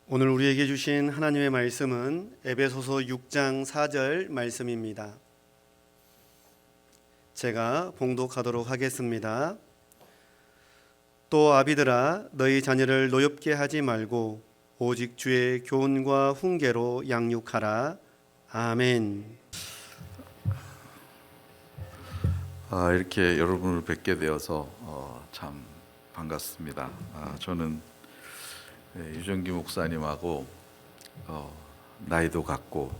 오늘 우리에게 주신 하나님의 말씀은 에베소서 6장 4절 말씀입니다. 제가 봉독하도록 하겠습니다. 또 아비들아 너희 자녀를 노엽게 하지 말고 오직 주의 교훈과 훈계로 양육하라. 아멘. 이렇게 여러분을 뵙게 되어서 참 반갑습니다. 저는 유정기 목사님하고 나이도 같고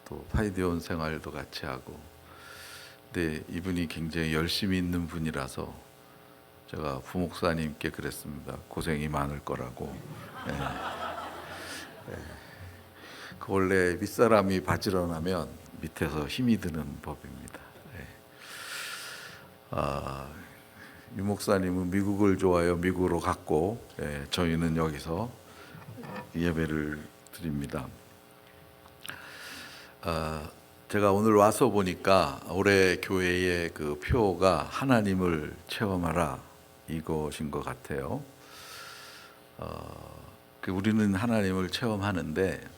또 파이디온 생활도 같이 하고, 근데 이분이 굉장히 열심히 있는 분이라서 제가 부목사님께 그랬습니다. 고생이 많을 거라고. 그 원래 윗사람이 바지런하면 밑에서 힘이 드는 법입니다. 유 목사님은 미국을 좋아해요. 미국으로 갔고, 저희는 여기서 예배를 드립니다. 제가 오늘 와서 보니까 올해 교회의 그 표가 하나님을 체험하라 이것인 것 같아요. 우리는 하나님을 체험하는데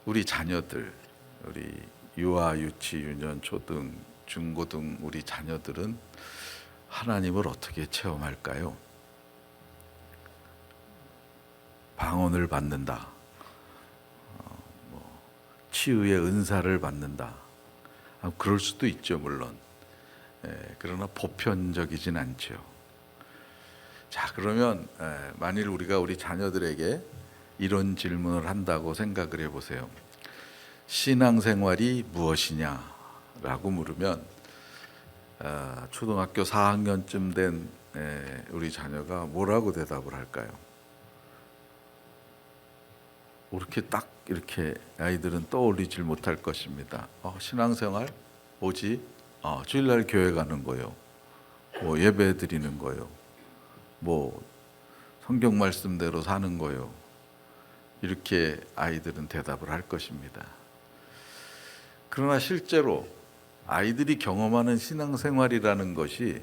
우리 자녀들, 우리 유아, 유치, 유년, 초등, 중고등 우리 자녀들은 하나님을 어떻게 체험할까요? 방언을 받는다, 치유의 은사를 받는다. 그럴 수도 있죠, 물론. 그러나 보편적이진 않죠. 자, 그러면 만일 우리가 우리 자녀들에게 이런 질문을 한다고 생각을 해보세요. 신앙생활이 무엇이냐라고 물으면 초등학교 4학년쯤 된 우리 자녀가 뭐라고 대답을 할까요? 이렇게 아이들은 떠올리질 못할 것입니다. 신앙생활 뭐지? 주일날 교회 가는 거요, 예배 드리는 거요, 성경 말씀대로 사는 거요, 이렇게 아이들은 대답을 할 것입니다. 그러나 실제로 아이들이 경험하는 신앙생활이라는 것이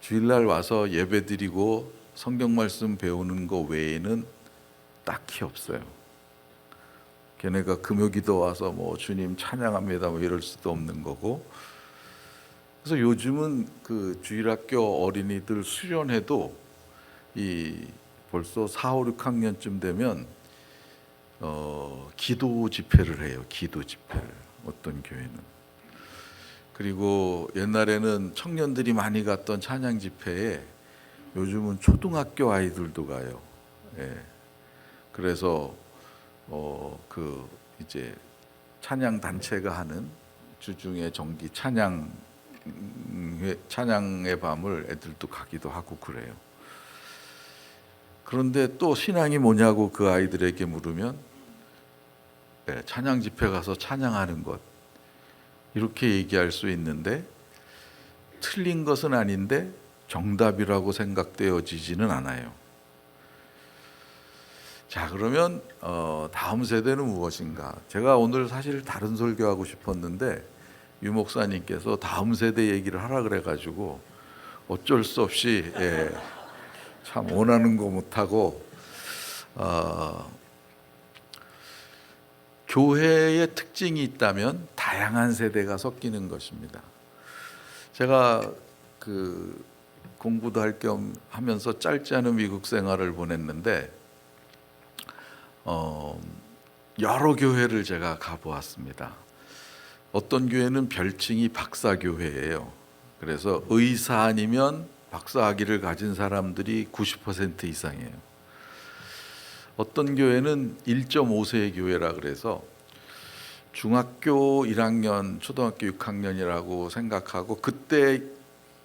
주일날 와서 예배드리고 성경 말씀 배우는 거 외에는 딱히 없어요. 걔네가 금요기도 와서 주님 찬양합니다 이럴 수도 없는 거고. 그래서 요즘은 그 주일학교 어린이들 수련회도 벌써 4, 5, 6학년쯤 되면 기도 집회를 해요. 기도 집회를, 어떤 교회는. 그리고 옛날에는 청년들이 많이 갔던 찬양 집회에 요즘은 초등학교 아이들도 가요. 그래서 이제 찬양 단체가 하는 주중에 정기 찬양의 밤을 애들도 가기도 하고 그래요. 그런데 또 신앙이 뭐냐고 그 아이들에게 물으면 찬양 집회 가서 찬양하는 것, 이렇게 얘기할 수 있는데 틀린 것은 아닌데 정답이라고 생각되어지지는 않아요. 자, 그러면 다음 세대는 무엇인가? 제가 오늘 사실 다른 설교하고 싶었는데 유 목사님께서 다음 세대 얘기를 하라 그래가지고 어쩔 수 없이 참 원하는 거 못하고, 교회의 특징이 있다면 다양한 세대가 섞이는 것입니다. 제가 공부도 할 겸 하면서 짧지 않은 미국 생활을 보냈는데 여러 교회를 제가 가보았습니다. 어떤 교회는 별칭이 박사교회예요. 그래서 의사 아니면 박사학위를 가진 사람들이 90% 이상이에요. 어떤 교회는 1.5세 교회라 그래서 중학교 1학년, 초등학교 6학년이라고 생각하고 그때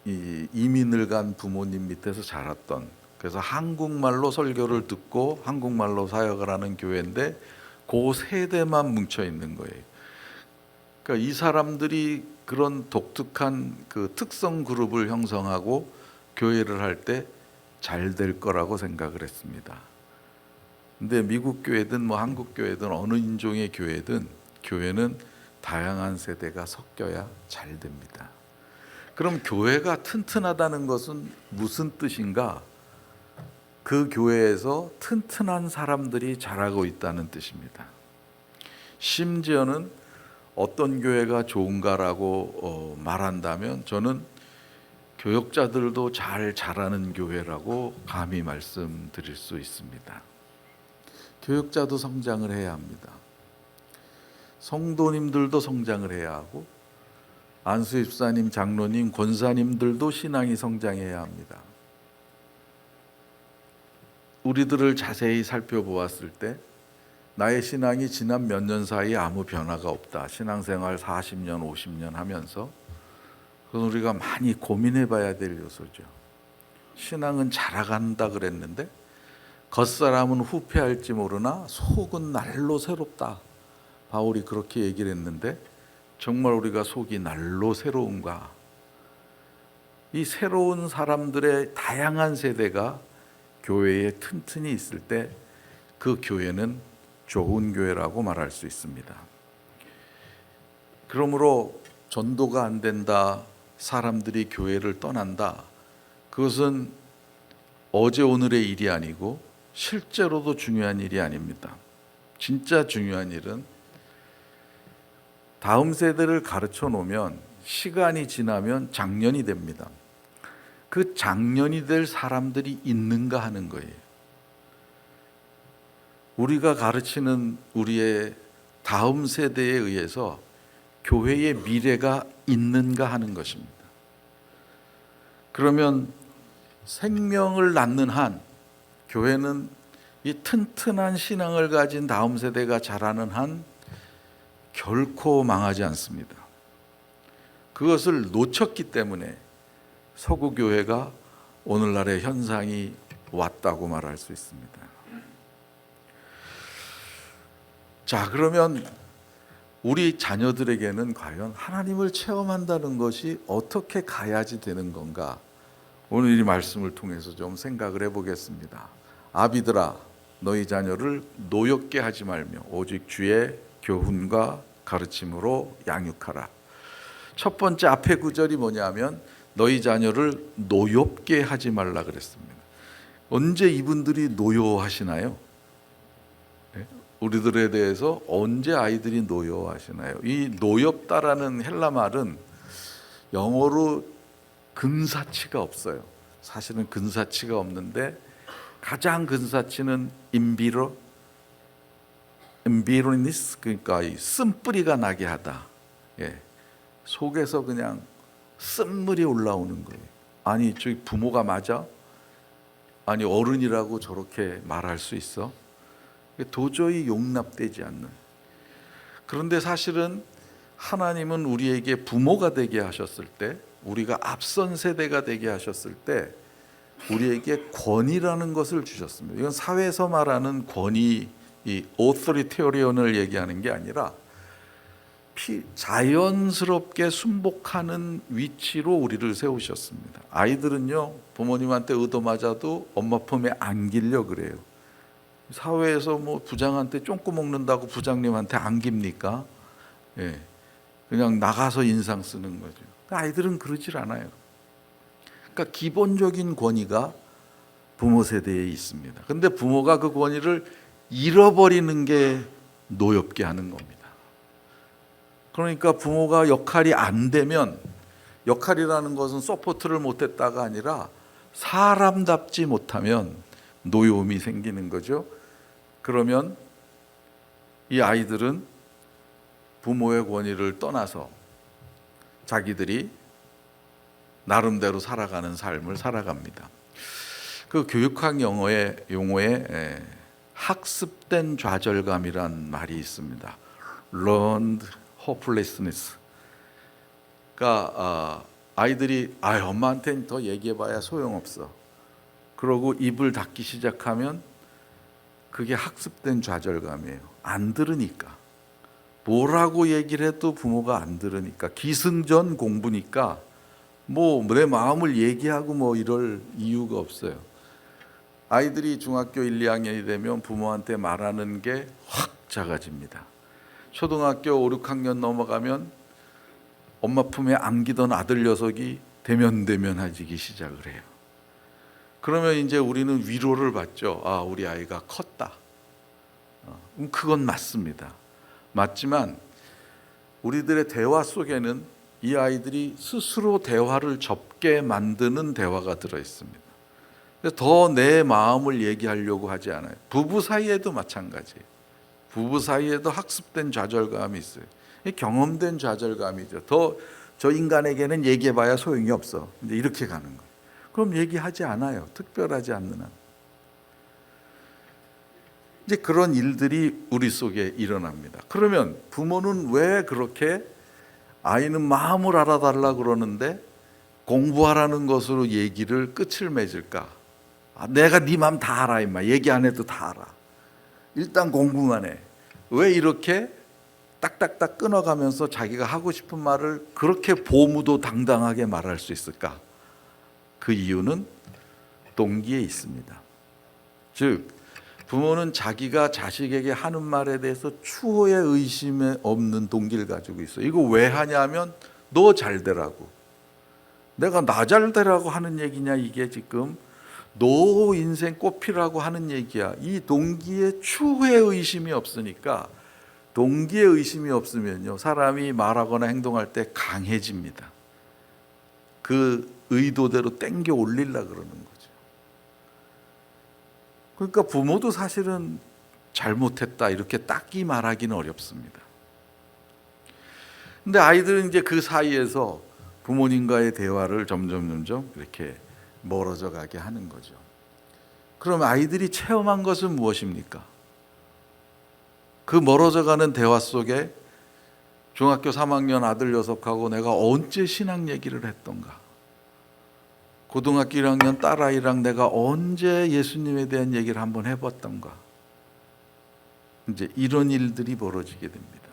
이민을 간 부모님 밑에서 자랐던, 그래서 한국말로 설교를 듣고 한국말로 사역을 하는 교회인데 그 세대만 뭉쳐 있는 거예요. 그러니까 이 사람들이 그런 독특한 그 특성 그룹을 형성하고 교회를 할 때 잘 될 거라고 생각을 했습니다. 근데 미국 교회든 한국 교회든 어느 인종의 교회는 다양한 세대가 섞여야 잘 됩니다. 그럼 교회가 튼튼하다는 것은 무슨 뜻인가? 그 교회에서 튼튼한 사람들이 자라고 있다는 뜻입니다. 심지어는 어떤 교회가 좋은가라고 말한다면 저는 교역자들도 잘 자라는 교회라고 감히 말씀드릴 수 있습니다. 교역자도 성장을 해야 합니다. 성도님들도 성장을 해야 하고 안수 집사님, 장로님, 권사님들도 신앙이 성장해야 합니다. 우리들을 자세히 살펴보았을 때 나의 신앙이 지난 몇 년 사이에 아무 변화가 없다. 신앙생활 40년, 50년 하면서 그건 우리가 많이 고민해 봐야 될 요소죠. 신앙은 자라간다 그랬는데 겉사람은 후패할지 모르나 속은 날로 새롭다. 바울이 그렇게 얘기를 했는데 정말 우리가 속이 날로 새로운가? 이 새로운 사람들의 다양한 세대가 교회에 튼튼히 있을 때 그 교회는 좋은 교회라고 말할 수 있습니다. 그러므로 전도가 안 된다, 사람들이 교회를 떠난다, 그것은 어제 오늘의 일이 아니고 실제로도 중요한 일이 아닙니다. 진짜 중요한 일은 다음 세대를 가르쳐 놓으면 시간이 지나면 장년이 됩니다. 그 장년이 될 사람들이 있는가 하는 거예요. 우리가 가르치는 우리의 다음 세대에 의해서 교회의 미래가 있는가 하는 것입니다. 그러면 생명을 낳는 한 교회는 이 튼튼한 신앙을 가진 다음 세대가 자라는 한 결코 망하지 않습니다. 그것을 놓쳤기 때문에 서구 교회가 오늘날의 현상이 왔다고 말할 수 있습니다. 자, 그러면 우리 자녀들에게는 과연 하나님을 체험한다는 것이 어떻게 가야지 되는 건가? 오늘 이 말씀을 통해서 좀 생각을 해보겠습니다. 아비들아, 너희 자녀를 노엽게 하지 말며 오직 주의 교훈과 가르침으로 양육하라. 첫 번째 앞에 구절이 뭐냐면 너희 자녀를 노엽게 하지 말라 그랬습니다. 언제 이분들이 노여하시나요? 우리들에 대해서 언제 아이들이 노여하시나요? 이 노엽다라는 헬라 말은 영어로 근사치가 없어요. 사실은 근사치가 없는데 가장 근사치는 임비로니스, 그러니까 이 쓴뿌리가 나게 하다. 예. 속에서 그냥 쓴물이 올라오는 거예요. 아니, 저기 부모가 맞아? 아니, 어른이라고 저렇게 말할 수 있어? 도저히 용납되지 않는. 그런데 사실은 하나님은 우리에게 부모가 되게 하셨을 때, 우리가 앞선 세대가 되게 하셨을 때 우리에게 권위라는 것을 주셨습니다. 이건 사회에서 말하는 권위, 이 오토리테리언을 얘기하는 게 아니라 자연스럽게 순복하는 위치로 우리를 세우셨습니다. 아이들은요, 부모님한테 얻어맞아도 엄마 품에 안기려 그래요. 사회에서 뭐 부장한테 쫑꼬 먹는다고 부장님한테 안깁니까? 예, 그냥 나가서 인상 쓰는 거죠. 아이들은 그러질 않아요. 그러니까 기본적인 권위가 부모 세대에 있습니다. 근데 부모가 그 권위를 잃어버리는 게 노엽게 하는 겁니다. 그러니까 부모가 역할이 안 되면, 역할이라는 것은 서포트를 못했다가 아니라 사람답지 못하면 노여움이 생기는 거죠. 그러면 이 아이들은 부모의 권위를 떠나서 자기들이 나름대로 살아가는 삶을 살아갑니다. 그 교육학 용어에 학습된 좌절감이란 말이 있습니다. Learned hopelessness. 그러니까 아이들이 엄마한테는 더 얘기해봐야 소용없어. 그러고 입을 닫기 시작하면 그게 학습된 좌절감이에요. 안 들으니까. 뭐라고 얘기를 해도 부모가 안 들으니까. 기승전 공부니까 뭐 내 마음을 얘기하고 뭐 이럴 이유가 없어요. 아이들이 중학교 1, 2학년이 되면 부모한테 말하는 게 확 작아집니다. 초등학교 5, 6학년 넘어가면 엄마 품에 안기던 아들 녀석이 대면대면해지기 시작을 해요. 그러면 이제 우리는 위로를 받죠. 아, 우리 아이가 컸다. 그건 맞습니다. 맞지만 우리들의 대화 속에는 이 아이들이 스스로 대화를 접게 만드는 대화가 들어 있습니다. 더 내 마음을 얘기하려고 하지 않아요. 부부 사이에도 마찬가지예요. 부부 사이에도 학습된 좌절감이 있어요. 경험된 좌절감이죠. 저 인간에게는 얘기해봐야 소용이 없어. 이제 이렇게 가는 거예요. 그럼 얘기하지 않아요. 특별하지 않는 한. 이제 그런 일들이 우리 속에 일어납니다. 그러면 부모는 왜 그렇게 아이는 마음을 알아달라 그러는데 공부하라는 것으로 얘기를 끝을 맺을까? 내가 네 마음 다 알아 임마. 얘기 안 해도 다 알아. 일단 공부만 해. 왜 이렇게 딱딱딱 끊어가면서 자기가 하고 싶은 말을 그렇게 보무도 당당하게 말할 수 있을까? 그 이유는 동기에 있습니다. 즉 부모는 자기가 자식에게 하는 말에 대해서 추호의 의심에 없는 동기를 가지고 있어요. 이거 왜 하냐면 너 잘 되라고. 내가 나 잘 되라고 하는 얘기냐 이게 지금 너 인생 꽃피라고 하는 얘기야. 이 동기에 추호의 의심이 없으니까 동기의 의심이 없으면요 사람이 말하거나 행동할 때 강해집니다. 그 의도대로 땡겨 올리려고 그러는 거죠. 그러니까 부모도 사실은 잘못했다 이렇게 딱히 말하기는 어렵습니다. 근데 아이들은 이제 그 사이에서 부모님과의 대화를 점점 이렇게 멀어져 가게 하는 거죠. 그럼 아이들이 체험한 것은 무엇입니까? 그 멀어져 가는 대화 속에 중학교 3학년 아들 녀석하고 내가 언제 신앙 얘기를 했던가? 고등학교 1학년 딸아이랑 내가 언제 예수님에 대한 얘기를 한번 해봤던가? 이제 이런 일들이 벌어지게 됩니다.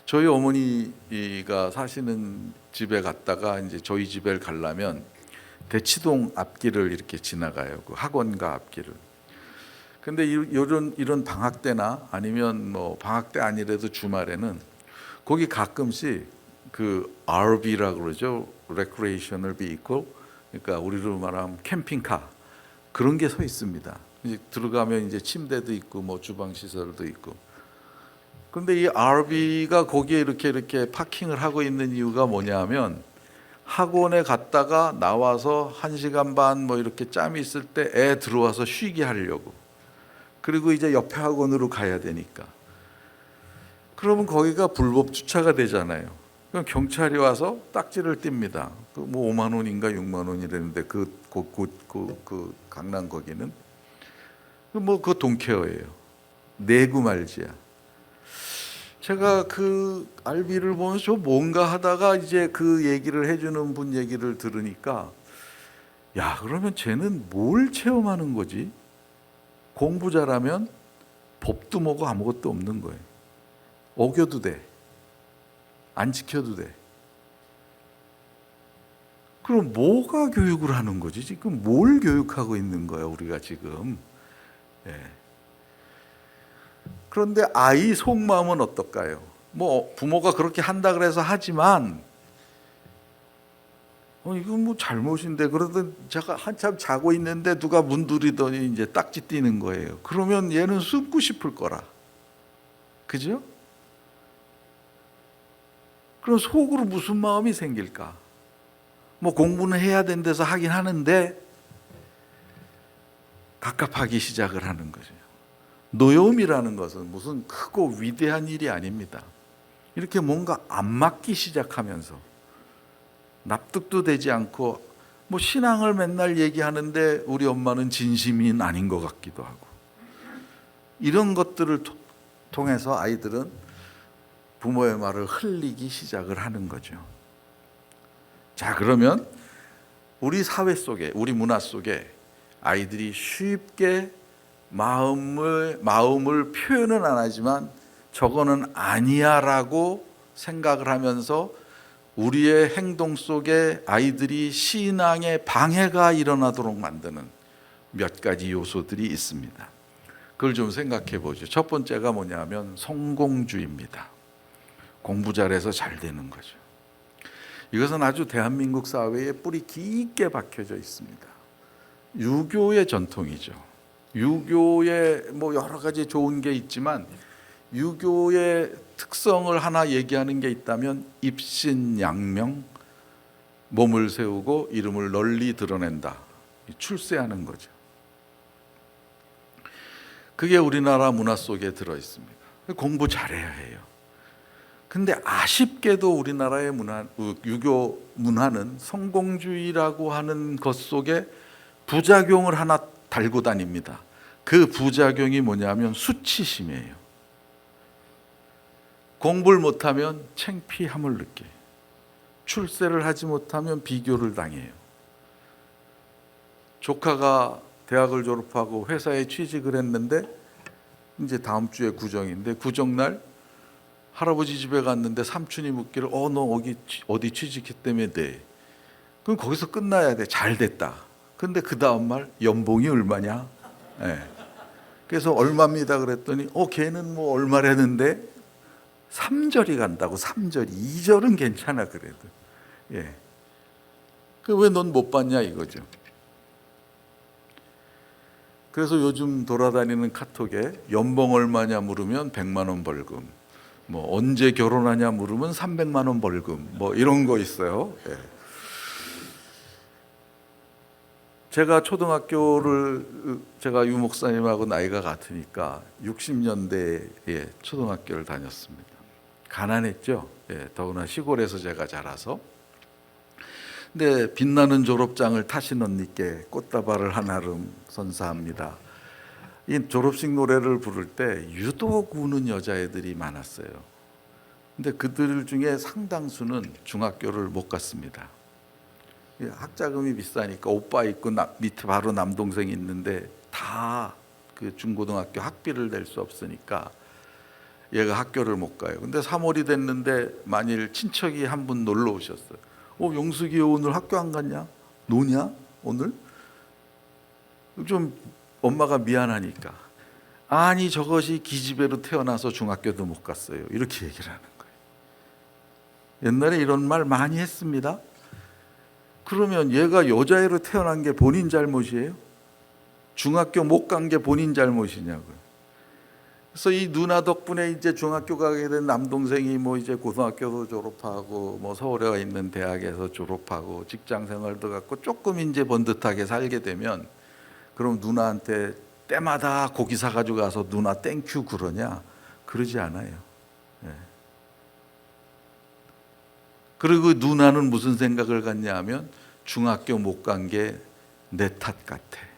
저희 어머니가 사시는 집에 갔다가 이제 저희 집에 가려면 대치동 앞길을 이렇게 지나가요. 그 학원가 앞길을. 근데 이런 방학 때나 아니면 뭐 방학 때 아니라도 주말에는 거기 가끔씩 그 RV라고 그러죠. Recreational Vehicle. 그러니까 우리로 말하면 캠핑카 그런 게 서 있습니다. 이제 들어가면 이제 침대도 있고 뭐 주방 시설도 있고. 그런데 이 RV가 거기에 이렇게 파킹을 하고 있는 이유가 뭐냐면 학원에 갔다가 나와서 1시간 반 뭐 이렇게 짬이 있을 때 애 들어와서 쉬게 하려고. 그리고 이제 옆에 학원으로 가야 되니까. 그러면 거기가 불법 주차가 되잖아요. 그럼 경찰이 와서 딱지를 띱니다. 뭐 5만 원인가 6만 원이라는데 그 강남 거기는 뭐 그 돈케어예요. 내고 말지야. 제가 그 RV를 보면서 뭔가 하다가 이제 그 얘기를 해주는 분 얘기를 들으니까 야 그러면 쟤는 뭘 체험하는 거지? 공부 잘하면 법도 뭐고 아무것도 없는 거예요. 어겨도 돼. 안 지켜도 돼. 그럼 뭐가 교육을 하는 거지? 지금 뭘 교육하고 있는 거야 우리가 지금. 예. 그런데 아이 속마음은 어떨까요? 뭐 부모가 그렇게 한다 그래서 하지만 이건 뭐 잘못인데 그러던 제가 한참 자고 있는데 누가 문 두드리더니 이제 딱지 띄는 거예요. 그러면 얘는 숨고 싶을 거라. 그죠? 그럼 속으로 무슨 마음이 생길까? 뭐 공부는 해야 되는 데서 하긴 하는데 갑갑하기 시작을 하는 거죠. 노여움이라는 것은 무슨 크고 위대한 일이 아닙니다. 이렇게 뭔가 안 맞기 시작하면서 납득도 되지 않고 뭐 신앙을 맨날 얘기하는데 우리 엄마는 진심인 아닌 것 같기도 하고 이런 것들을 통해서 아이들은 부모의 말을 흘리기 시작을 하는 거죠. 자, 그러면 우리 사회 속에, 우리 문화 속에 아이들이 쉽게 마음을 표현은 안 하지만 저거는 아니야라고 생각을 하면서 우리의 행동 속에 아이들이 신앙의 방해가 일어나도록 만드는 몇 가지 요소들이 있습니다. 그걸 좀 생각해 보죠. 첫 번째가 뭐냐면 성공주의입니다. 공부 잘해서 잘 되는 거죠. 이것은 아주 대한민국 사회에 뿌리 깊게 박혀져 있습니다. 유교의 전통이죠. 유교에 뭐 여러 가지 좋은 게 있지만 유교의 특성을 하나 얘기하는 게 있다면 입신양명, 몸을 세우고 이름을 널리 드러낸다. 출세하는 거죠. 그게 우리나라 문화 속에 들어 있습니다. 공부 잘해야 해요. 근데 아쉽게도 우리나라의 문화, 유교 문화는 성공주의라고 하는 것 속에 부작용을 하나 달고 다닙니다. 그 부작용이 뭐냐면 수치심이에요. 공부를 못하면 창피함을 느껴요. 출세를 하지 못하면 비교를 당해요. 조카가 대학을 졸업하고 회사에 취직을 했는데 이제 다음 주에 구정인데 구정날 할아버지 집에 갔는데 삼촌이 묻기를 너 어디 취직했다며 네. 그럼 거기서 끝나야 돼. 잘 됐다. 근데 그 다음 말 연봉이 얼마냐? 네. 그래서 얼마입니다 그랬더니 걔는 뭐 얼마라는데 3절이 간다고. 3절이 2절은 괜찮아 그래도. 예. 그 왜 넌 못 받냐 이거죠. 그래서 요즘 돌아다니는 카톡에 연봉 얼마냐 물으면 100만 원 벌금, 뭐 언제 결혼하냐 물으면 300만 원 벌금, 뭐 이런 거 있어요. 예. 제가 제가 유 목사님하고 나이가 같으니까 60년대에 초등학교를 다녔습니다. 가난했죠. 예, 더구나 시골에서 제가 자라서. 근데 빛나는 졸업장을 타신 언니께 꽃다발을 한아름 선사합니다. 이 졸업식 노래를 부를 때 유독 우는 여자애들이 많았어요. 근데 그들 중에 상당수는 중학교를 못 갔습니다. 학자금이 비싸니까 오빠 있고 밑에 바로 남동생이 있는데 다 그 중고등학교 학비를 낼 수 없으니까 얘가 학교를 못 가요. 근데 3월이 됐는데 만일 친척이 한 분 놀러 오셨어요. 용숙이 오늘 학교 안 갔냐? 노냐? 오늘? 좀 엄마가 미안하니까. 아니 저것이 기집애로 태어나서 중학교도 못 갔어요. 이렇게 얘기를 하는 거예요. 옛날에 이런 말 많이 했습니다. 그러면 얘가 여자애로 태어난 게 본인 잘못이에요? 중학교 못 간 게 본인 잘못이냐고요. 그래서 이 누나 덕분에 이제 중학교 가게 된 남동생이 뭐 이제 고등학교도 졸업하고 뭐 서울에 있는 대학에서 졸업하고 직장 생활도 갖고 조금 이제 번듯하게 살게 되면 그럼 누나한테 때마다 고기 사가지고 가서 누나 땡큐 그러냐? 그러지 않아요. 예. 그리고 누나는 무슨 생각을 갖냐 하면 중학교 못 간 게 내 탓 같아.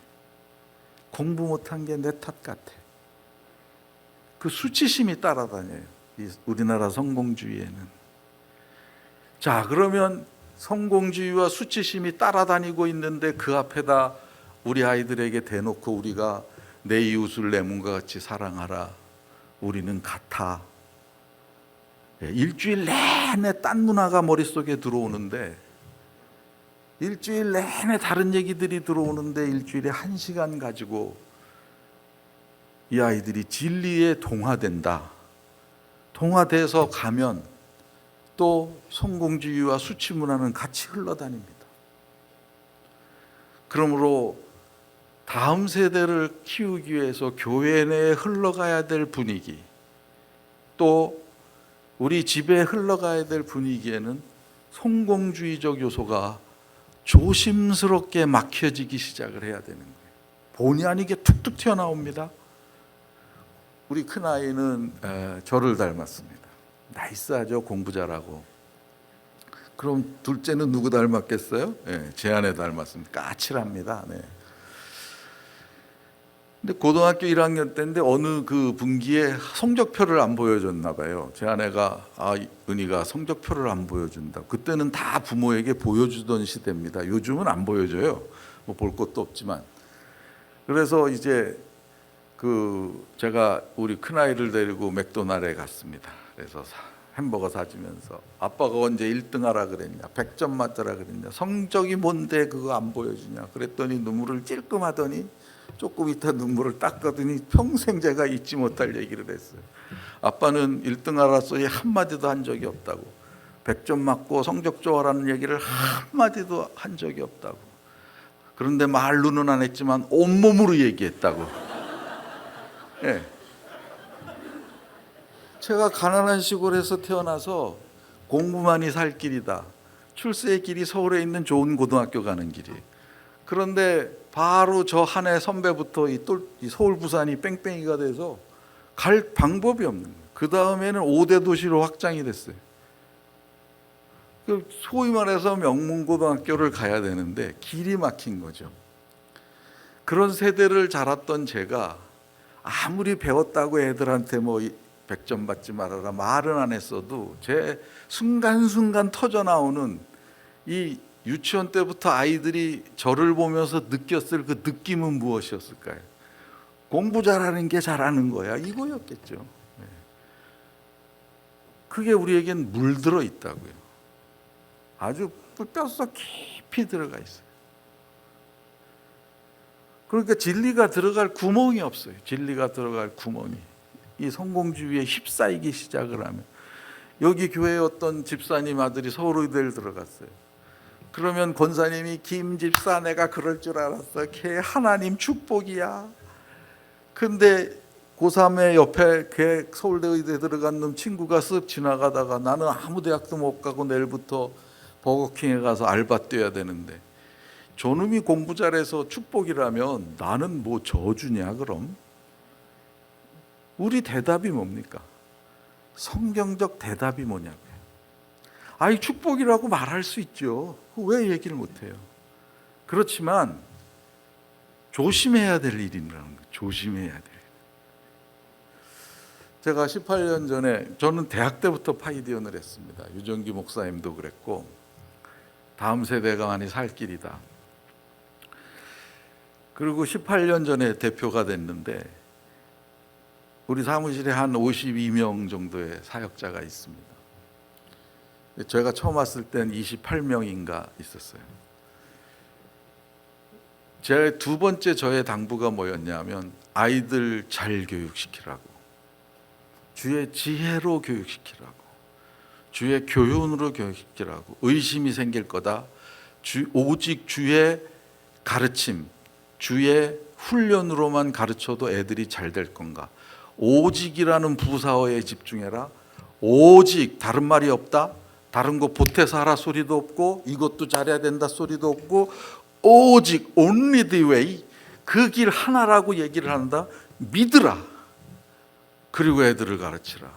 공부 못한 게 내 탓 같아. 그 수치심이 따라다녀요. 이 우리나라 성공주의에는. 자, 그러면 성공주의와 수치심이 따라다니고 있는데 그 앞에다 우리 아이들에게 대놓고 우리가 내 이웃을 내 몸과 같이 사랑하라. 우리는 같아. 일주일 내내 딴 문화가 머릿속에 들어오는데 일주일 내내 다른 얘기들이 들어오는데 일주일에 1시간 가지고 이 아이들이 진리에 동화된다. 동화돼서 가면 또 성공주의와 수치 문화는 같이 흘러다닙니다. 그러므로 다음 세대를 키우기 위해서 교회 내에 흘러가야 될 분위기, 또 우리 집에 흘러가야 될 분위기에는 성공주의적 요소가 조심스럽게 막혀지기 시작을 해야 되는 거예요. 본의 아니게 툭툭 튀어나옵니다. 우리 큰아이는 저를 닮았습니다. 나이스하죠. 공부 잘하고. 그럼 둘째는 누구 닮았겠어요? 제 아내 닮았습니다. 까칠합니다. 네. 근데 고등학교 1학년 때인데 어느 그 분기에 성적표를 안 보여줬나 봐요. 제 아내가 은희가 성적표를 안 보여준다. 그때는 다 부모에게 보여주던 시대입니다. 요즘은 안 보여줘요. 뭐 볼 것도 없지만. 그래서 이제 제가 우리 큰아이를 데리고 맥도날드에 갔습니다. 그래서 햄버거 사주면서 아빠가 언제 1등 하라 그랬냐, 100점 맞더라 그랬냐, 성적이 뭔데 그거 안 보여주냐 그랬더니 눈물을 찔끔하더니 조금 있다 눈물을 닦더니 평생 제가 잊지 못할 얘기를 했어요. 아빠는 1등 하라 소리 한마디도 한 적이 없다고, 100점 맞고 성적 좋아라는 얘기를 한마디도 한 적이 없다고. 그런데 말로는 안 했지만 온몸으로 얘기했다고. 예. 제가 가난한 시골에서 태어나서 공부만이 살 길이다. 출세의 길이 서울에 있는 좋은 고등학교 가는 길이. 그런데 바로 저 한 해 선배부터 이 서울 부산이 뺑뺑이가 돼서 갈 방법이 없는 거예요. 그 다음에는 5대 도시로 확장이 됐어요. 소위 말해서 명문고등학교를 가야 되는데 길이 막힌 거죠. 그런 세대를 자랐던 제가 아무리 배웠다고 애들한테 뭐 100점 받지 말아라 말은 안 했어도 제 순간순간 터져 나오는 이 유치원 때부터 아이들이 저를 보면서 느꼈을 그 느낌은 무엇이었을까요? 공부 잘하는 게 잘하는 거야 이거였겠죠. 네. 그게 우리에겐 물들어 있다고요. 아주 뼈속 깊이 들어가 있어요. 그러니까 진리가 들어갈 구멍이 없어요. 진리가 들어갈 구멍이. 이 성공주의에 휩싸이기 시작을 하면 여기 교회에 어떤 집사님 아들이 서울의대를 들어갔어요. 그러면 권사님이 김 집사 내가 그럴 줄 알았어. 걔 하나님 축복이야. 근데 고3에 옆에 걔 서울대 의대 들어간 놈 친구가 쓱 지나가다가 나는 아무 대학도 못 가고 내일부터 버거킹에 가서 알바 뛰어야 되는데 저놈이 공부 잘해서 축복이라면 나는 뭐 저주냐 그럼? 우리 대답이 뭡니까? 성경적 대답이 뭐냐고요. 아이 축복이라고 말할 수 있죠. 왜 얘기를 못해요? 그렇지만 조심해야 될 일이라는 거예요. 조심해야 될 일. 제가 18년 전에 저는 대학 때부터 파이디언을 했습니다. 유정기 목사님도 그랬고 다음 세대가 많이 살 길이다. 그리고 18년 전에 대표가 됐는데 우리 사무실에 한 52명 정도의 사역자가 있습니다. 제가 처음 왔을 땐 28명인가 있었어요. 제 두 번째 저의 당부가 뭐였냐면 아이들 잘 교육시키라고, 주의 지혜로 교육시키라고, 주의 교훈으로 교육시키라고. 의심이 생길 거다. 오직 주의 가르침, 주의 훈련으로만 가르쳐도 애들이 잘 될 건가. 오직이라는 부사어에 집중해라. 오직 다른 말이 없다. 다른 거 보태서 하라 소리도 없고 이것도 잘해야 된다 소리도 없고 오직 only the way 그 길 하나라고 얘기를 한다. 믿으라. 그리고 애들을 가르치라.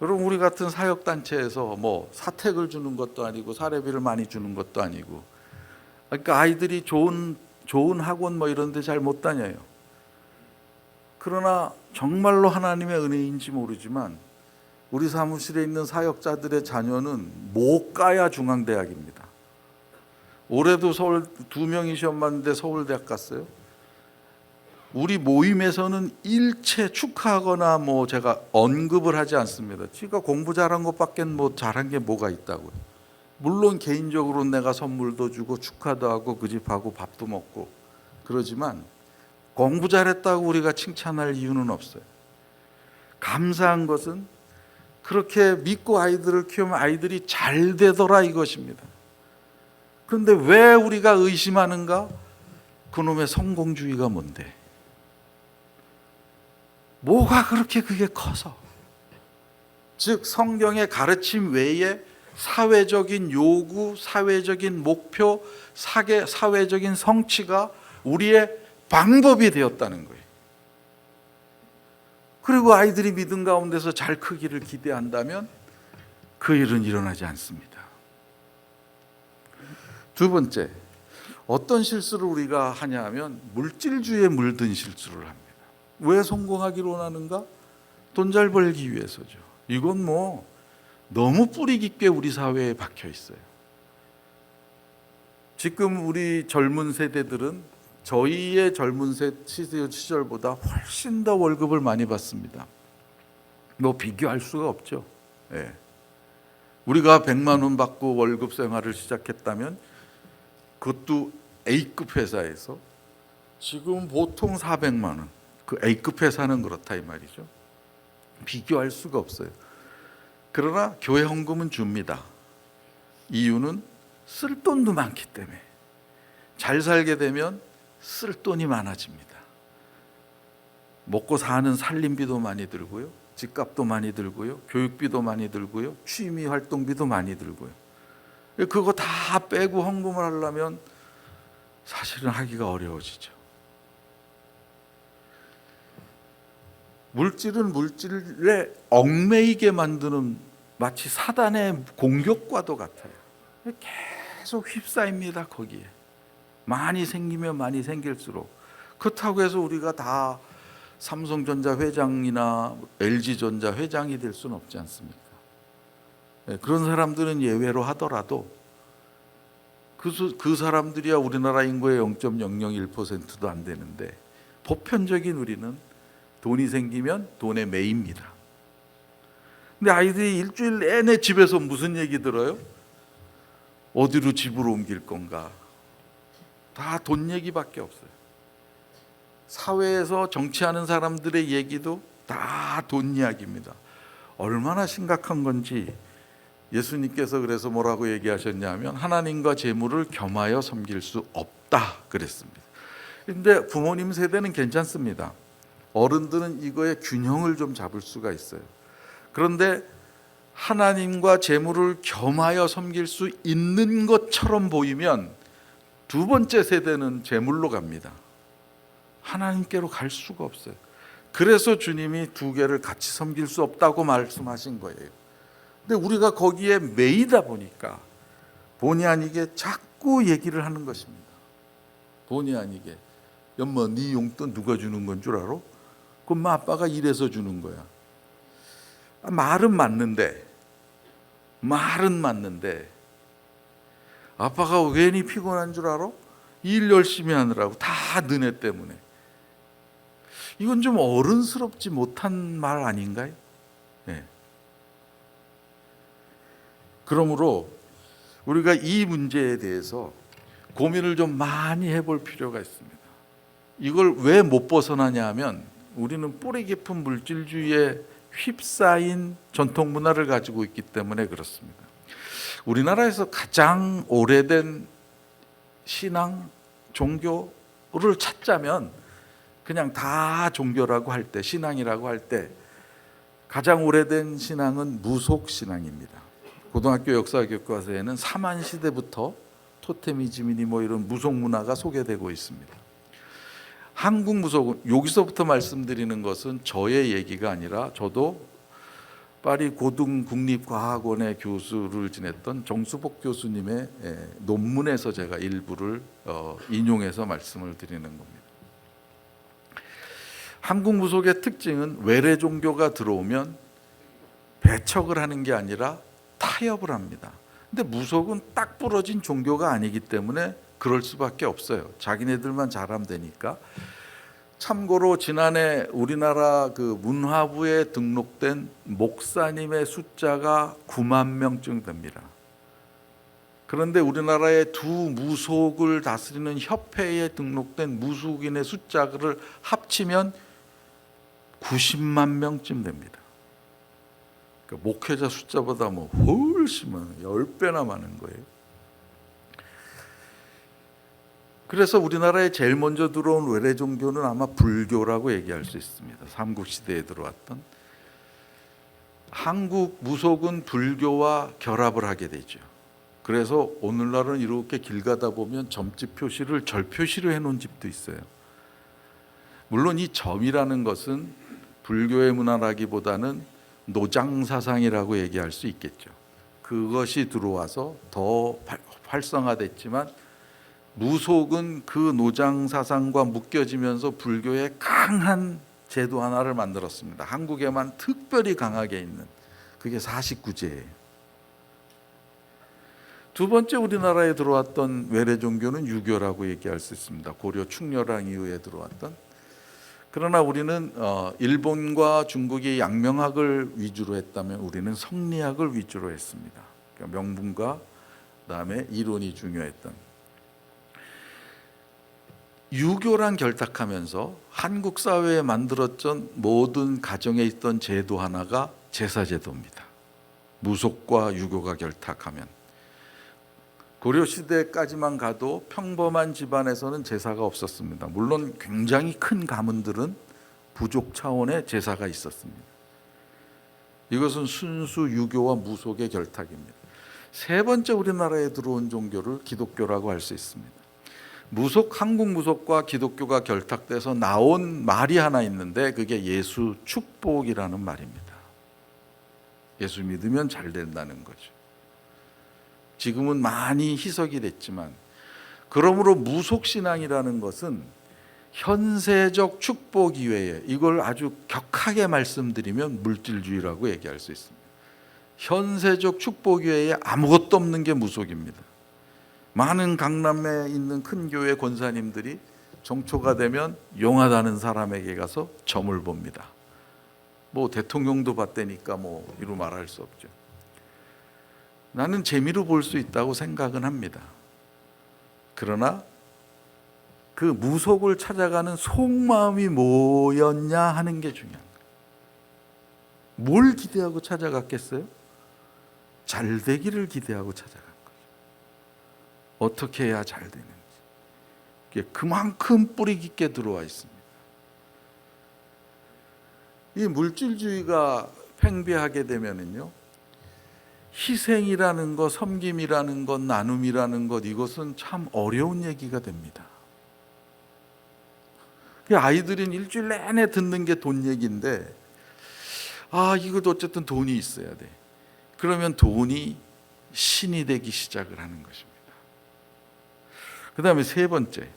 여러분 우리 같은 사역단체에서 뭐 사택을 주는 것도 아니고 사례비를 많이 주는 것도 아니고 그러니까 아이들이 좋은 학원 뭐 이런 데 잘 못 다녀요. 그러나 정말로 하나님의 은혜인지 모르지만 우리 사무실에 있는 사역자들의 자녀는 못 가야 중앙대학입니다. 올해도 서울 2명이 시험 봤는데 서울대학 갔어요. 우리 모임에서는 일체 축하하거나 뭐 제가 언급을 하지 않습니다. 지가 공부 잘한 것밖에 뭐 잘한 게 뭐가 있다고요. 물론 개인적으로 내가 선물도 주고 축하도 하고 그 집하고 밥도 먹고 그러지만 공부 잘했다고 우리가 칭찬할 이유는 없어요. 감사한 것은 그렇게 믿고 아이들을 키우면 아이들이 잘 되더라 이것입니다. 그런데 왜 우리가 의심하는가? 그놈의 성공주의가 뭔데? 뭐가 그렇게 그게 커서? 즉 성경의 가르침 외에 사회적인 요구, 사회적인 목표, 사회적인 성취가 우리의 방법이 되었다는 거예요. 그리고 아이들이 믿음 가운데서 잘 크기를 기대한다면 그 일은 일어나지 않습니다. 두 번째, 어떤 실수를 우리가 하냐 하면 물질주의에 물든 실수를 합니다. 왜 성공하기를 원하는가? 돈 잘 벌기 위해서죠. 이건 뭐 너무 뿌리 깊게 우리 사회에 박혀 있어요. 지금 우리 젊은 세대들은 저희의 젊은 시절보다 훨씬 더 월급을 많이 받습니다. 뭐 비교할 수가 없죠. 예. 우리가 100만 원 받고 월급 생활을 시작했다면 그것도 A급 회사에서 지금 보통 400만 원. 그 A급 회사는 그렇다 이 말이죠. 비교할 수가 없어요. 그러나 교회 헌금은 줍니다. 이유는 쓸 돈도 많기 때문에. 잘 살게 되면 쓸 돈이 많아집니다. 먹고 사는 살림비도 많이 들고요, 집값도 많이 들고요, 교육비도 많이 들고요, 취미 활동비도 많이 들고요. 그거 다 빼고 헌금을 하려면 사실은 하기가 어려워지죠. 물질은 물질에 얽매이게 만드는 마치 사단의 공격과도 같아요. 계속 휩싸입니다. 거기에 많이 생기면 많이 생길수록. 그렇다고 해서 우리가 다 삼성전자 회장이나 LG전자 회장이 될 수는 없지 않습니까? 그런 사람들은 예외로 하더라도 그 사람들이야 우리나라 인구의 0.001%도 안 되는데, 보편적인 우리는 돈이 생기면 돈에 매입니다. 근데 아이들이 일주일 내내 집에서 무슨 얘기 들어요? 어디로 집으로 옮길 건가? 다 돈 얘기밖에 없어요. 사회에서 정치하는 사람들의 얘기도 다 돈 이야기입니다. 얼마나 심각한 건지 예수님께서 그래서 뭐라고 얘기하셨냐면, 하나님과 재물을 겸하여 섬길 수 없다 그랬습니다. 그런데 부모님 세대는 괜찮습니다. 어른들은 이거의 균형을 좀 잡을 수가 있어요. 그런데 하나님과 재물을 겸하여 섬길 수 있는 것처럼 보이면 두 번째 세대는 재물로 갑니다. 하나님께로 갈 수가 없어요. 그래서 주님이 두 개를 같이 섬길 수 없다고 말씀하신 거예요. 근데 우리가 거기에 매이다 보니까 본의 아니게 자꾸 얘기를 하는 것입니다. 본의 아니게, 엄마 네 용돈 누가 주는 건 줄 알아? 그럼 아빠가 이래서 주는 거야. 말은 맞는데 아빠가 괜히 피곤한 줄 알아? 일 열심히 하느라고, 다 너네 때문에. 이건 좀 어른스럽지 못한 말 아닌가요? 네. 그러므로 우리가 이 문제에 대해서 고민을 좀 많이 해볼 필요가 있습니다. 이걸 왜 못 벗어나냐 하면, 우리는 뿌리 깊은 물질주의에 휩싸인 전통 문화를 가지고 있기 때문에 그렇습니다. 우리나라에서 가장 오래된 신앙, 종교를 찾자면 그냥 다 종교라고 할 때, 신앙이라고 할 때 가장 오래된 신앙은 무속신앙입니다. 고등학교 역사교과서에는 사만 시대부터 토테미즘이니 뭐 이런 무속 문화가 소개되고 있습니다. 한국 무속은, 여기서부터 말씀드리는 것은 저의 얘기가 아니라 저도 파리 고등국립과학원의 교수를 지냈던 정수복 교수님의 논문에서 제가 일부를 인용해서 말씀을 드리는 겁니다. 한국 무속의 특징은 외래 종교가 들어오면 배척을 하는 게 아니라 타협을 합니다. 근데 무속은 딱 부러진 종교가 아니기 때문에 그럴 수밖에 없어요. 자기네들만 잘하면 되니까. 참고로 지난해 우리나라 그 문화부에 등록된 목사님의 숫자가 9만 명쯤 됩니다. 그런데 우리나라의 두 무속을 다스리는 협회에 등록된 무속인의 숫자를 합치면 90만 명쯤 됩니다. 그러니까 목회자 숫자보다 뭐 훨씬 많아요. 10배나 많은 거예요. 그래서 우리나라에 제일 먼저 들어온 외래 종교는 아마 불교라고 얘기할 수 있습니다. 삼국시대에 들어왔던. 한국 무속은 불교와 결합을 하게 되죠. 그래서 오늘날은 이렇게 길 가다 보면 점집 표시를 절 표시로 해놓은 집도 있어요. 물론 이 점이라는 것은 불교의 문화라기보다는 노장사상이라고 얘기할 수 있겠죠. 그것이 들어와서 더 활성화됐지만, 무속은 그 노장사상과 묶여지면서 불교의 강한 제도 하나를 만들었습니다. 한국에만 특별히 강하게 있는, 그게 49제예요. 두 번째 우리나라에 들어왔던 외래 종교는 유교라고 얘기할 수 있습니다. 고려 충렬왕 이후에 들어왔던. 그러나 우리는 일본과 중국이 양명학을 위주로 했다면 우리는 성리학을 위주로 했습니다. 그러니까 명분과 그다음에 이론이 중요했던. 유교랑 결탁하면서 한국 사회에 만들었던 모든 가정에 있던 제도 하나가 제사제도입니다. 무속과 유교가 결탁하면 고려 시대까지만 가도 평범한 집안에서는 제사가 없었습니다. 물론 굉장히 큰 가문들은 부족 차원의 제사가 있었습니다. 이것은 순수 유교와 무속의 결탁입니다. 세 번째 우리나라에 들어온 종교를 기독교라고 할 수 있습니다. 한국 무속과 기독교가 결탁돼서 나온 말이 하나 있는데 그게 예수 축복이라는 말입니다. 예수 믿으면 잘 된다는 거죠. 지금은 많이 희석이 됐지만, 그러므로 무속신앙이라는 것은 현세적 축복 이외에, 이걸 아주 격하게 말씀드리면 물질주의라고 얘기할 수 있습니다. 현세적 축복 이외에 아무것도 없는 게 무속입니다. 많은 강남에 있는 큰 교회 권사님들이 정초가 되면 용하다는 사람에게 가서 점을 봅니다. 뭐 대통령도 봤다니까 뭐 이루 말할 수 없죠. 나는 재미로 볼 수 있다고 생각은 합니다. 그러나 그 무속을 찾아가는 속마음이 뭐였냐 하는 게 중요한 거예요. 뭘 기대하고 찾아갔겠어요? 잘 되기를 기대하고 찾아간 거죠. 어떻게 해야 잘 되는지. 이게 그만큼 뿌리 깊게 들어와 있습니다. 이 물질주의가 팽배하게 되면은요, 희생이라는 것, 섬김이라는 것, 나눔이라는 것, 이것은 참 어려운 얘기가 됩니다. 아이들은 일주일 내내 듣는 게 돈 얘기인데, 이것도 어쨌든 돈이 있어야 돼. 그러면 돈이 신이 되기 시작을 하는 것입니다. 그 다음에 세 번째,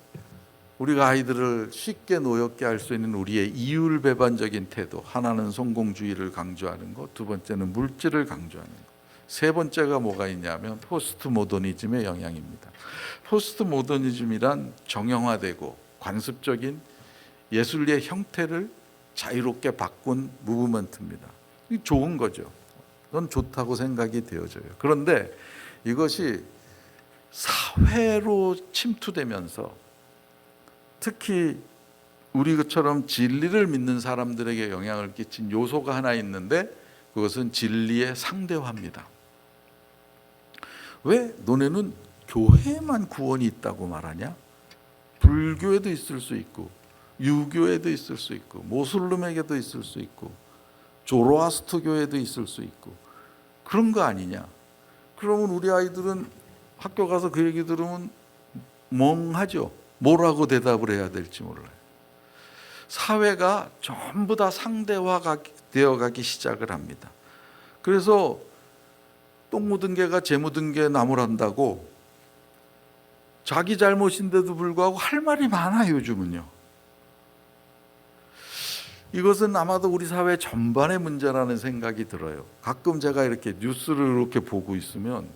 우리가 아이들을 쉽게 노엽게 할 수 있는 우리의 이율배반적인 태도. 하나는 성공주의를 강조하는 것, 두 번째는 물질을 강조하는 것, 세 번째가 뭐가 있냐면 포스트 모더니즘의 영향입니다. 포스트 모더니즘이란 정형화되고 관습적인 예술의 형태를 자유롭게 바꾼 무브먼트입니다. 이게 좋은 거죠. 그건 좋다고 생각이 되어져요. 그런데 이것이 사회로 침투되면서 특히 우리처럼 진리를 믿는 사람들에게 영향을 끼친 요소가 하나 있는데, 그것은 진리의 상대화입니다. 왜 너네는 교회만 구원이 있다고 말하냐? 불교에도 있을 수 있고, 유교에도 있을 수 있고, 모슬림에게도 있을 수 있고, 조로아스터교에도 있을 수 있고, 그런 거 아니냐? 그러면 우리 아이들은 학교 가서 그 얘기 들으면 멍하죠. 뭐라고 대답을 해야 될지 몰라요. 사회가 전부 다 상대화가 되어가기 시작을 합니다. 그래서 똥 묻은 개가 재 묻은 개 나무란다고 자기 잘못인데도 불구하고 할 말이 많아요, 요즘은요. 이것은 아마도 우리 사회 전반의 문제라는 생각이 들어요. 가끔 제가 이렇게 뉴스를 이렇게 보고 있으면,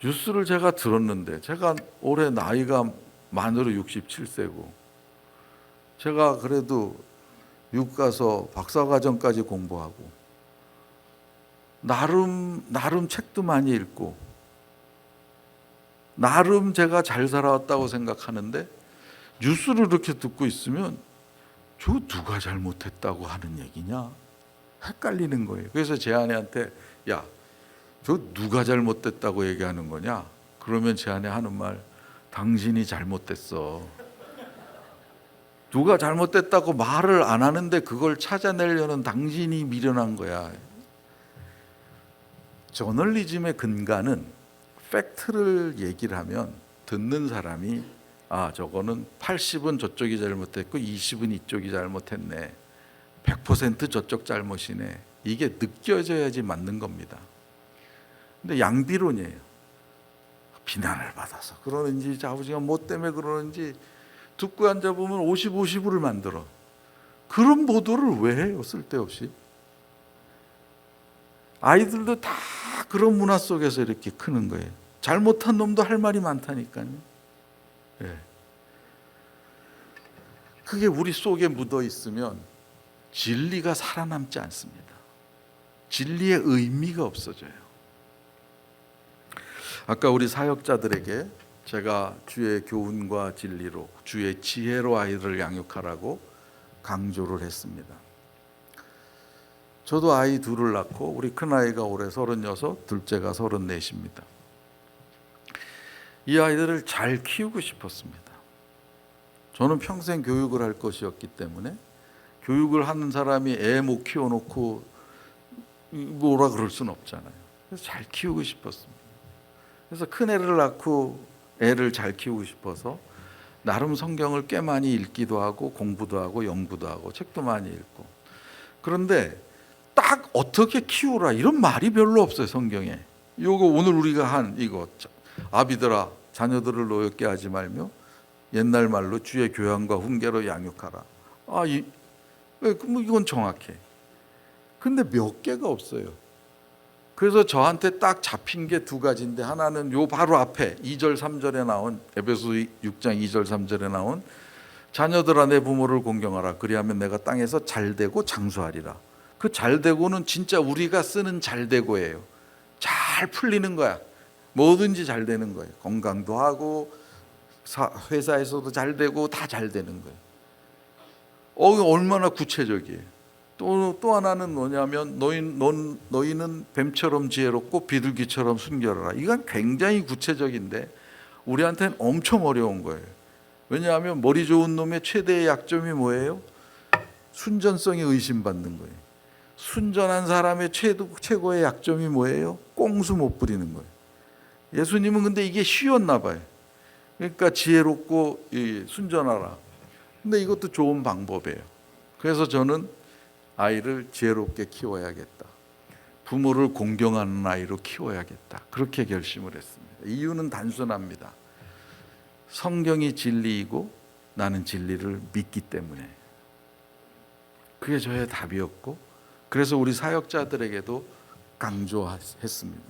뉴스를 제가 들었는데, 제가 올해 나이가 만으로 67세고 제가 그래도 미국 가서 박사과정까지 공부하고 나름 책도 많이 읽고 나름 제가 잘 살아왔다고 생각하는데, 뉴스를 이렇게 듣고 있으면 저 누가 잘못했다고 하는 얘기냐? 헷갈리는 거예요. 그래서 제 아내한테, 야, 저 누가 잘못됐다고 얘기하는 거냐? 그러면 제 아내 하는 말, 당신이 잘못됐어. 누가 잘못됐다고 말을 안 하는데 그걸 찾아내려는 당신이 미련한 거야. 저널리즘의 근간은 팩트를 얘기를 하면 듣는 사람이, 저거는 80은 저쪽이 잘못했고 20은 이쪽이 잘못했네, 100% 저쪽 잘못이네, 이게 느껴져야지 맞는 겁니다. 근데 양비론이에요. 비난을 받아서 그러는지, 아버지가 뭐 때문에 그러는지 듣고 앉아보면 50-50을 만들어. 그런 보도를 왜 해요? 쓸데없이. 아이들도 다 그런 문화 속에서 이렇게 크는 거예요. 잘못한 놈도 할 말이 많다니까요. 네. 그게 우리 속에 묻어 있으면 진리가 살아남지 않습니다. 진리의 의미가 없어져요. 아까 우리 사역자들에게 제가 주의 교훈과 진리로, 주의 지혜로 아이들을 양육하라고 강조를 했습니다. 저도 아이 둘을 낳고 우리 큰아이가 올해 36, 둘째가 34입니다. 이 아이들을 잘 키우고 싶었습니다. 저는 평생 교육을 할 것이었기 때문에 교육을 하는 사람이 애 못 키워놓고 뭐라 그럴 수는 없잖아요. 그래서 잘 키우고 싶었습니다. 그래서 큰 애를 낳고 애를 잘 키우고 싶어서 나름 성경을 꽤 많이 읽기도 하고 공부도 하고 연구도 하고 책도 많이 읽고. 그런데 딱 어떻게 키우라 이런 말이 별로 없어요, 성경에. 요거 오늘 우리가 한 이거, 아비들아 자녀들을 노엽게 하지 말며 옛날 말로 주의 교양과 훈계로 양육하라. 뭐 이건 정확해. 근데 몇 개가 없어요. 그래서 저한테 딱 잡힌 게 두 가지인데, 하나는 요 바로 앞에 2절 3절에 나온, 에베소 6장 2절 3절에 나온 자녀들아 내 부모를 공경하라 그리하면 내가 땅에서 잘되고 장수하리라. 그 잘되고는 진짜 우리가 쓰는 잘되고예요. 잘 풀리는 거야. 뭐든지 잘 되는 거예요. 건강도 하고 회사에서도 잘 되고 다 잘 되는 거예요. 얼마나 구체적이에요. 또 하나는 뭐냐면 너희는 뱀처럼 지혜롭고 비둘기처럼 순결하라. 이건 굉장히 구체적인데 우리한테는 엄청 어려운 거예요. 왜냐하면 머리 좋은 놈의 최대의 약점이 뭐예요? 순전성에 의심받는 거예요. 순전한 사람의 최고의 약점이 뭐예요? 꽁수 못 부리는 거예요. 예수님은 근데 이게 쉬웠나 봐요. 그러니까 지혜롭고 순전하라. 근데 이것도 좋은 방법이에요. 그래서 저는 아이를 지혜롭게 키워야겠다. 부모를 공경하는 아이로 키워야겠다. 그렇게 결심을 했습니다. 이유는 단순합니다. 성경이 진리이고 나는 진리를 믿기 때문에. 그게 저의 답이었고, 그래서 우리 사역자들에게도 강조했습니다.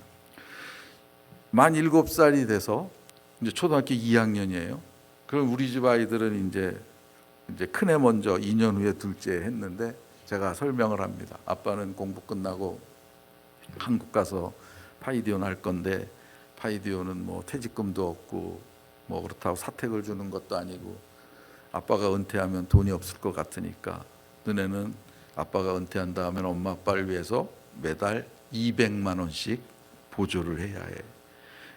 만 7살이 돼서 이제 초등학교 2학년이에요. 그럼 우리 집 아이들은 이제 큰애 먼저 2년 후에 둘째 했는데 제가 설명을 합니다. 아빠는 공부 끝나고 한국 가서 파이디온 할 건데 파이디온은 뭐 퇴직금도 없고 뭐 그렇다고 사택을 주는 것도 아니고 아빠가 은퇴하면 돈이 없을 것 같으니까 너네는 아빠가 은퇴한 다음에 엄마 아빠를 위해서 매달 200만 원씩 보조를 해야 해.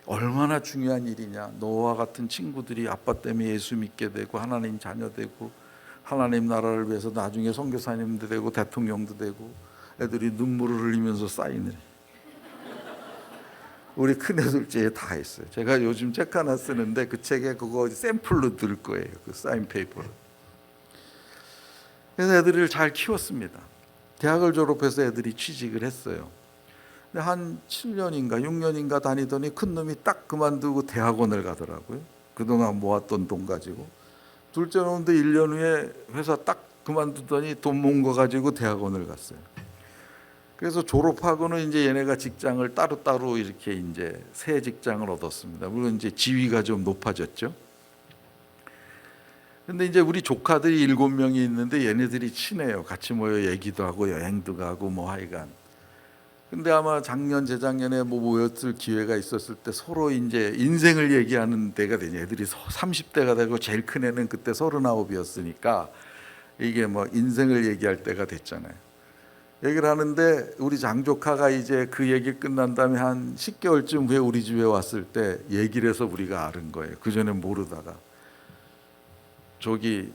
얼마나 중요한 일이냐. 너와 같은 친구들이 아빠 때문에 예수 믿게 되고 하나님 자녀 되고 하나님 나라를 위해서 나중에 선교사님도 되고 대통령도 되고. 애들이 눈물을 흘리면서 사인을 해. 우리 큰애 둘째 다 했어요. 제가 요즘 책 하나 쓰는데 그 책에 그거 샘플로 들 거예요. 그 사인 페이퍼를. 그래서 애들을 잘 키웠습니다. 대학을 졸업해서 애들이 취직을 했어요. 근데 한 7년인가 6년인가 다니더니 큰 놈이 딱 그만두고 대학원을 가더라고요. 그동안 모았던 돈 가지고. 둘째 놈도 1년 후에 회사 딱 그만두더니 돈 모은 거 가지고 대학원을 갔어요. 그래서 졸업하고는 이제 얘네가 직장을 따로따로 이렇게 이제 새 직장을 얻었습니다. 물론 이제 지위가 좀 높아졌죠. 근데 이제 우리 조카들이 7명이 있는데 얘네들이 친해요. 같이 모여 얘기도 하고 여행도 가고 뭐 하여간. 근데 아마 작년 재작년에 뭐 모였을 기회가 있었을 때 서로 이제 인생을 얘기하는 때가 되냐. 애들이 30대가 되고 제일 큰 애는 그때 39이었으니까 이게 뭐 인생을 얘기할 때가 됐잖아요. 얘기를 하는데 우리 장조카가 이제 그 얘기 끝난 다음에 한 10개월쯤 후에 우리 집에 왔을 때 얘기를 해서 우리가 아는 거예요. 그전에 모르다가. 저기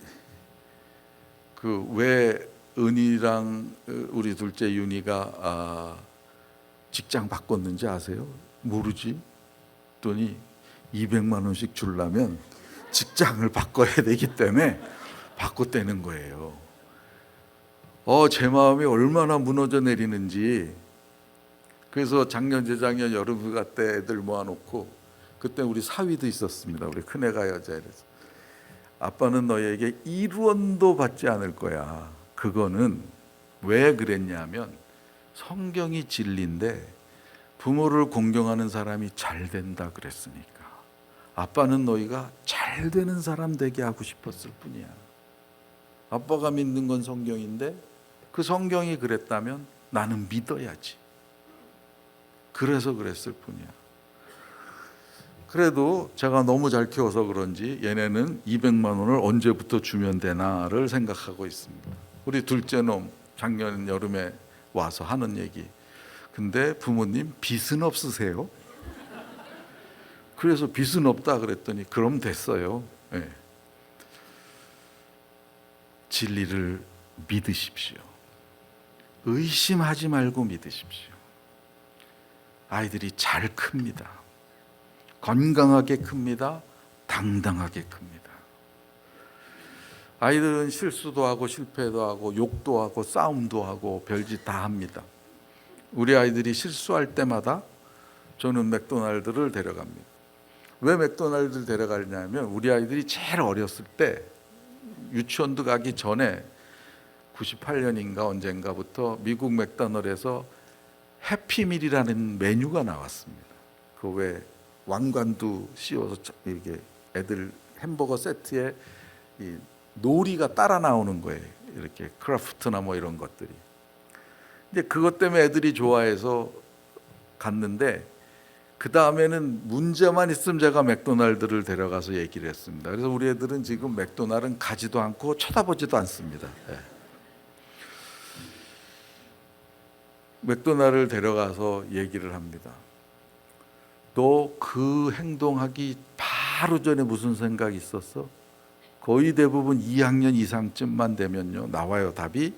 그 왜 은희랑 우리 둘째 윤희가 직장 바꿨는지 아세요? 모르지? 했더니 200만 원씩 주려면 직장을 바꿔야 되기 때문에 바꿨다는 거예요. 제 마음이 얼마나 무너져 내리는지. 그래서 작년 재작년 여름 휴가 때 애들 모아놓고 그때 우리 사위도 있었습니다. 우리 큰애가 여자애라서 아빠는 너에게 1원도 받지 않을 거야. 그거는 왜 그랬냐면 성경이 진리인데 부모를 공경하는 사람이 잘 된다 그랬으니까. 아빠는 너희가 잘 되는 사람 되게 하고 싶었을 뿐이야. 아빠가 믿는 건 성경인데 그 성경이 그랬다면 나는 믿어야지. 그래서 그랬을 뿐이야. 그래도 제가 너무 잘 키워서 그런지 얘네는 200만 원을 언제부터 주면 되나를 생각하고 있습니다. 우리 둘째 놈 작년 여름에 와서 하는 얘기. 근데 부모님 빚은 없으세요? 그래서 빚은 없다 그랬더니 그럼 됐어요. 예. 진리를 믿으십시오. 의심하지 말고 믿으십시오. 아이들이 잘 큽니다. 건강하게 큽니다. 당당하게 큽니다. 아이들은 실수도 하고 실패도 하고 욕도 하고 싸움도 하고 별짓 다 합니다. 우리 아이들이 실수할 때마다 저는 맥도날드를 데려갑니다. 왜 맥도날드를 데려가냐면 우리 아이들이 제일 어렸을 때 유치원도 가기 전에 98년인가 언젠가부터 미국 맥도날드에서 해피밀이라는 메뉴가 나왔습니다. 그 왜 왕관도 씌워서 이렇게 애들 햄버거 세트에 이 놀이가 따라 나오는 거예요. 이렇게 크라프트나 뭐 이런 것들이. 근데 그것 때문에 애들이 좋아해서 갔는데 그 다음에는 문제만 있으면 제가 맥도날드를 데려가서 얘기를 했습니다. 그래서 우리 애들은 지금 맥도날드는 가지도 않고 쳐다보지도 않습니다. 네. 맥도날드를 데려가서 얘기를 합니다. 너 그 행동하기 바로 전에 무슨 생각이 있었어? 거의 대부분 2학년 이상쯤만 되면요 나와요 답이.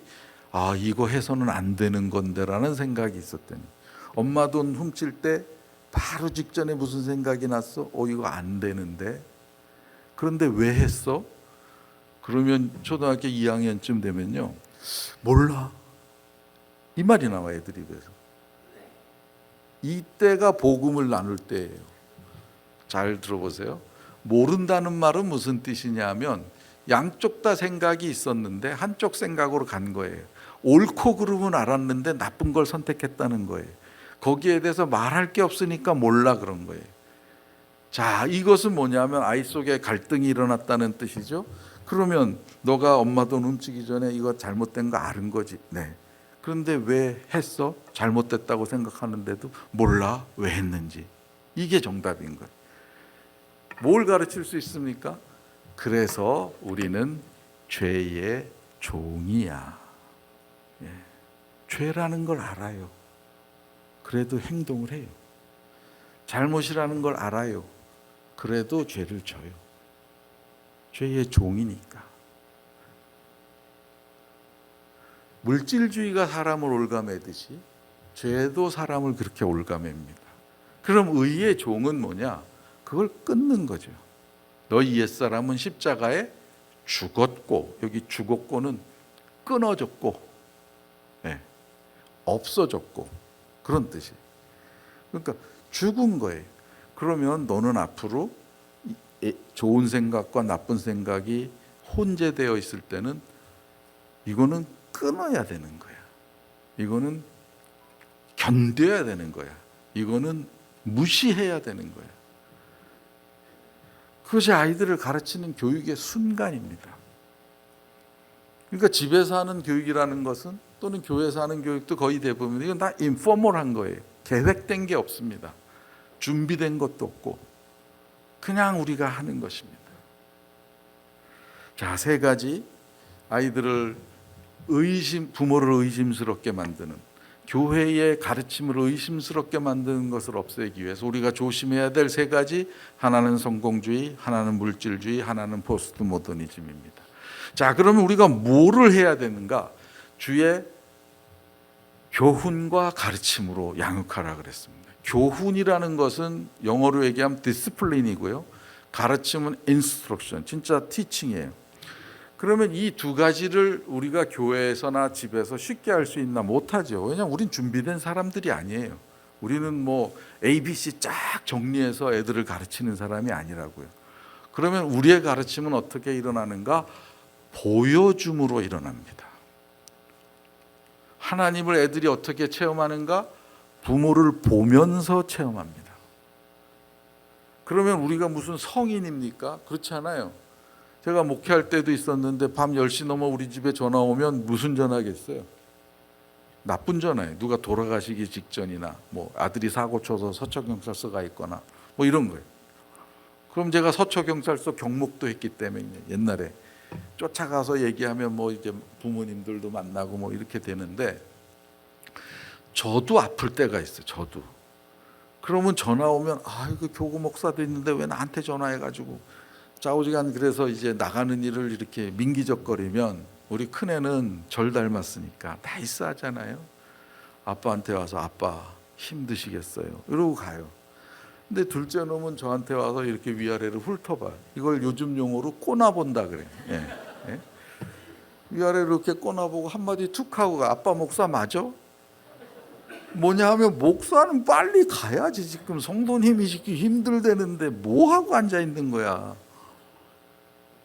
아 이거 해서는 안 되는 건데라는 생각이 있었더니 엄마 돈 훔칠 때 바로 직전에 무슨 생각이 났어? 이거 안 되는데. 그런데 왜 했어? 그러면 초등학교 2학년쯤 되면요 몰라 이 말이 나와 애들 입에서. 이때가 복음을 나눌 때예요. 잘 들어보세요. 모른다는 말은 무슨 뜻이냐면 양쪽 다 생각이 있었는데 한쪽 생각으로 간 거예요. 옳고 그름은 알았는데 나쁜 걸 선택했다는 거예요. 거기에 대해서 말할 게 없으니까 몰라 그런 거예요. 자, 이것은 뭐냐면 아이 속에 갈등이 일어났다는 뜻이죠. 그러면 너가 엄마 돈 훔치기 전에 이거 잘못된 거 아는 거지. 네. 그런데 왜 했어? 잘못됐다고 생각하는데도 몰라 왜 했는지. 이게 정답인 거예요. 뭘 가르칠 수 있습니까? 그래서 우리는 죄의 종이야. 예. 죄라는 걸 알아요. 그래도 행동을 해요. 잘못이라는 걸 알아요. 그래도 죄를 져요. 죄의 종이니까. 물질주의가 사람을 올가매듯이 죄도 사람을 그렇게 올가맵니다. 그럼 의의 종은 뭐냐? 그걸 끊는 거죠. 너희 옛사람은 십자가에 죽었고, 여기 죽었고는 끊어졌고, 네, 없어졌고 그런 뜻이에요. 그러니까 죽은 거예요. 그러면 너는 앞으로 좋은 생각과 나쁜 생각이 혼재되어 있을 때는 이거는 끊어야 되는 거야. 이거는 견뎌야 되는 거야. 이거는 무시해야 되는 거야. 그것이 아이들을 가르치는 교육의 순간입니다. 그러니까 집에서 하는 교육이라는 것은 또는 교회에서 하는 교육도 거의 대부분 이건 다 인포멀한 거예요. 계획된 게 없습니다. 준비된 것도 없고 그냥 우리가 하는 것입니다. 자, 세 가지 아이들을 부모를 의심스럽게 만드는, 교회의 가르침을 의심스럽게 만드는 것을 없애기 위해서 우리가 조심해야 될 세 가지. 하나는 성공주의, 하나는 물질주의, 하나는 포스트 모더니즘입니다. 자, 그러면 우리가 뭐를 해야 되는가? 주의 교훈과 가르침으로 양육하라 그랬습니다. 교훈이라는 것은 영어로 얘기하면 디스플린이고요. 가르침은 인스트럭션, 진짜 티칭이에요. 그러면 이 두 가지를 우리가 교회에서나 집에서 쉽게 할 수 있나? 못하죠. 왜냐하면 우린 준비된 사람들이 아니에요. 우리는 뭐 ABC 쫙 정리해서 애들을 가르치는 사람이 아니라고요. 그러면 우리의 가르침은 어떻게 일어나는가? 보여줌으로 일어납니다. 하나님을 애들이 어떻게 체험하는가? 부모를 보면서 체험합니다. 그러면 우리가 무슨 성인입니까? 그렇지 않아요. 제가 목회할 때도 있었는데 밤 10시 넘어 우리 집에 전화 오면 무슨 전화겠어요? 나쁜 전화예요. 누가 돌아가시기 직전이나 뭐 아들이 사고 쳐서 서초경찰서 가 있거나 뭐 이런 거예요. 그럼 제가 서초경찰서 경목도 했기 때문에 옛날에 쫓아가서 얘기하면 뭐 이제 부모님들도 만나고 뭐 이렇게 되는데 저도 아플 때가 있어요. 저도. 그러면 전화 오면 이거 교구 목사도 있는데 왜 나한테 전화해가지고 좌우지간. 그래서 이제 나가는 일을 이렇게 민기적거리면 우리 큰애는 절 닮았으니까 나이스 하잖아요. 아빠한테 와서 아빠 힘드시겠어요 이러고 가요. 근데 둘째 놈은 저한테 와서 이렇게 위아래를 훑어봐요. 이걸 요즘 용어로 꼬나본다 그래. 예. 예? 위아래를 이렇게 꼬나보고 한마디 툭 하고 가. 아빠 목사 맞아? 뭐냐 하면 목사는 빨리 가야지. 지금 성도님이 시키 힘들대는데 뭐 하고 앉아 있는 거야.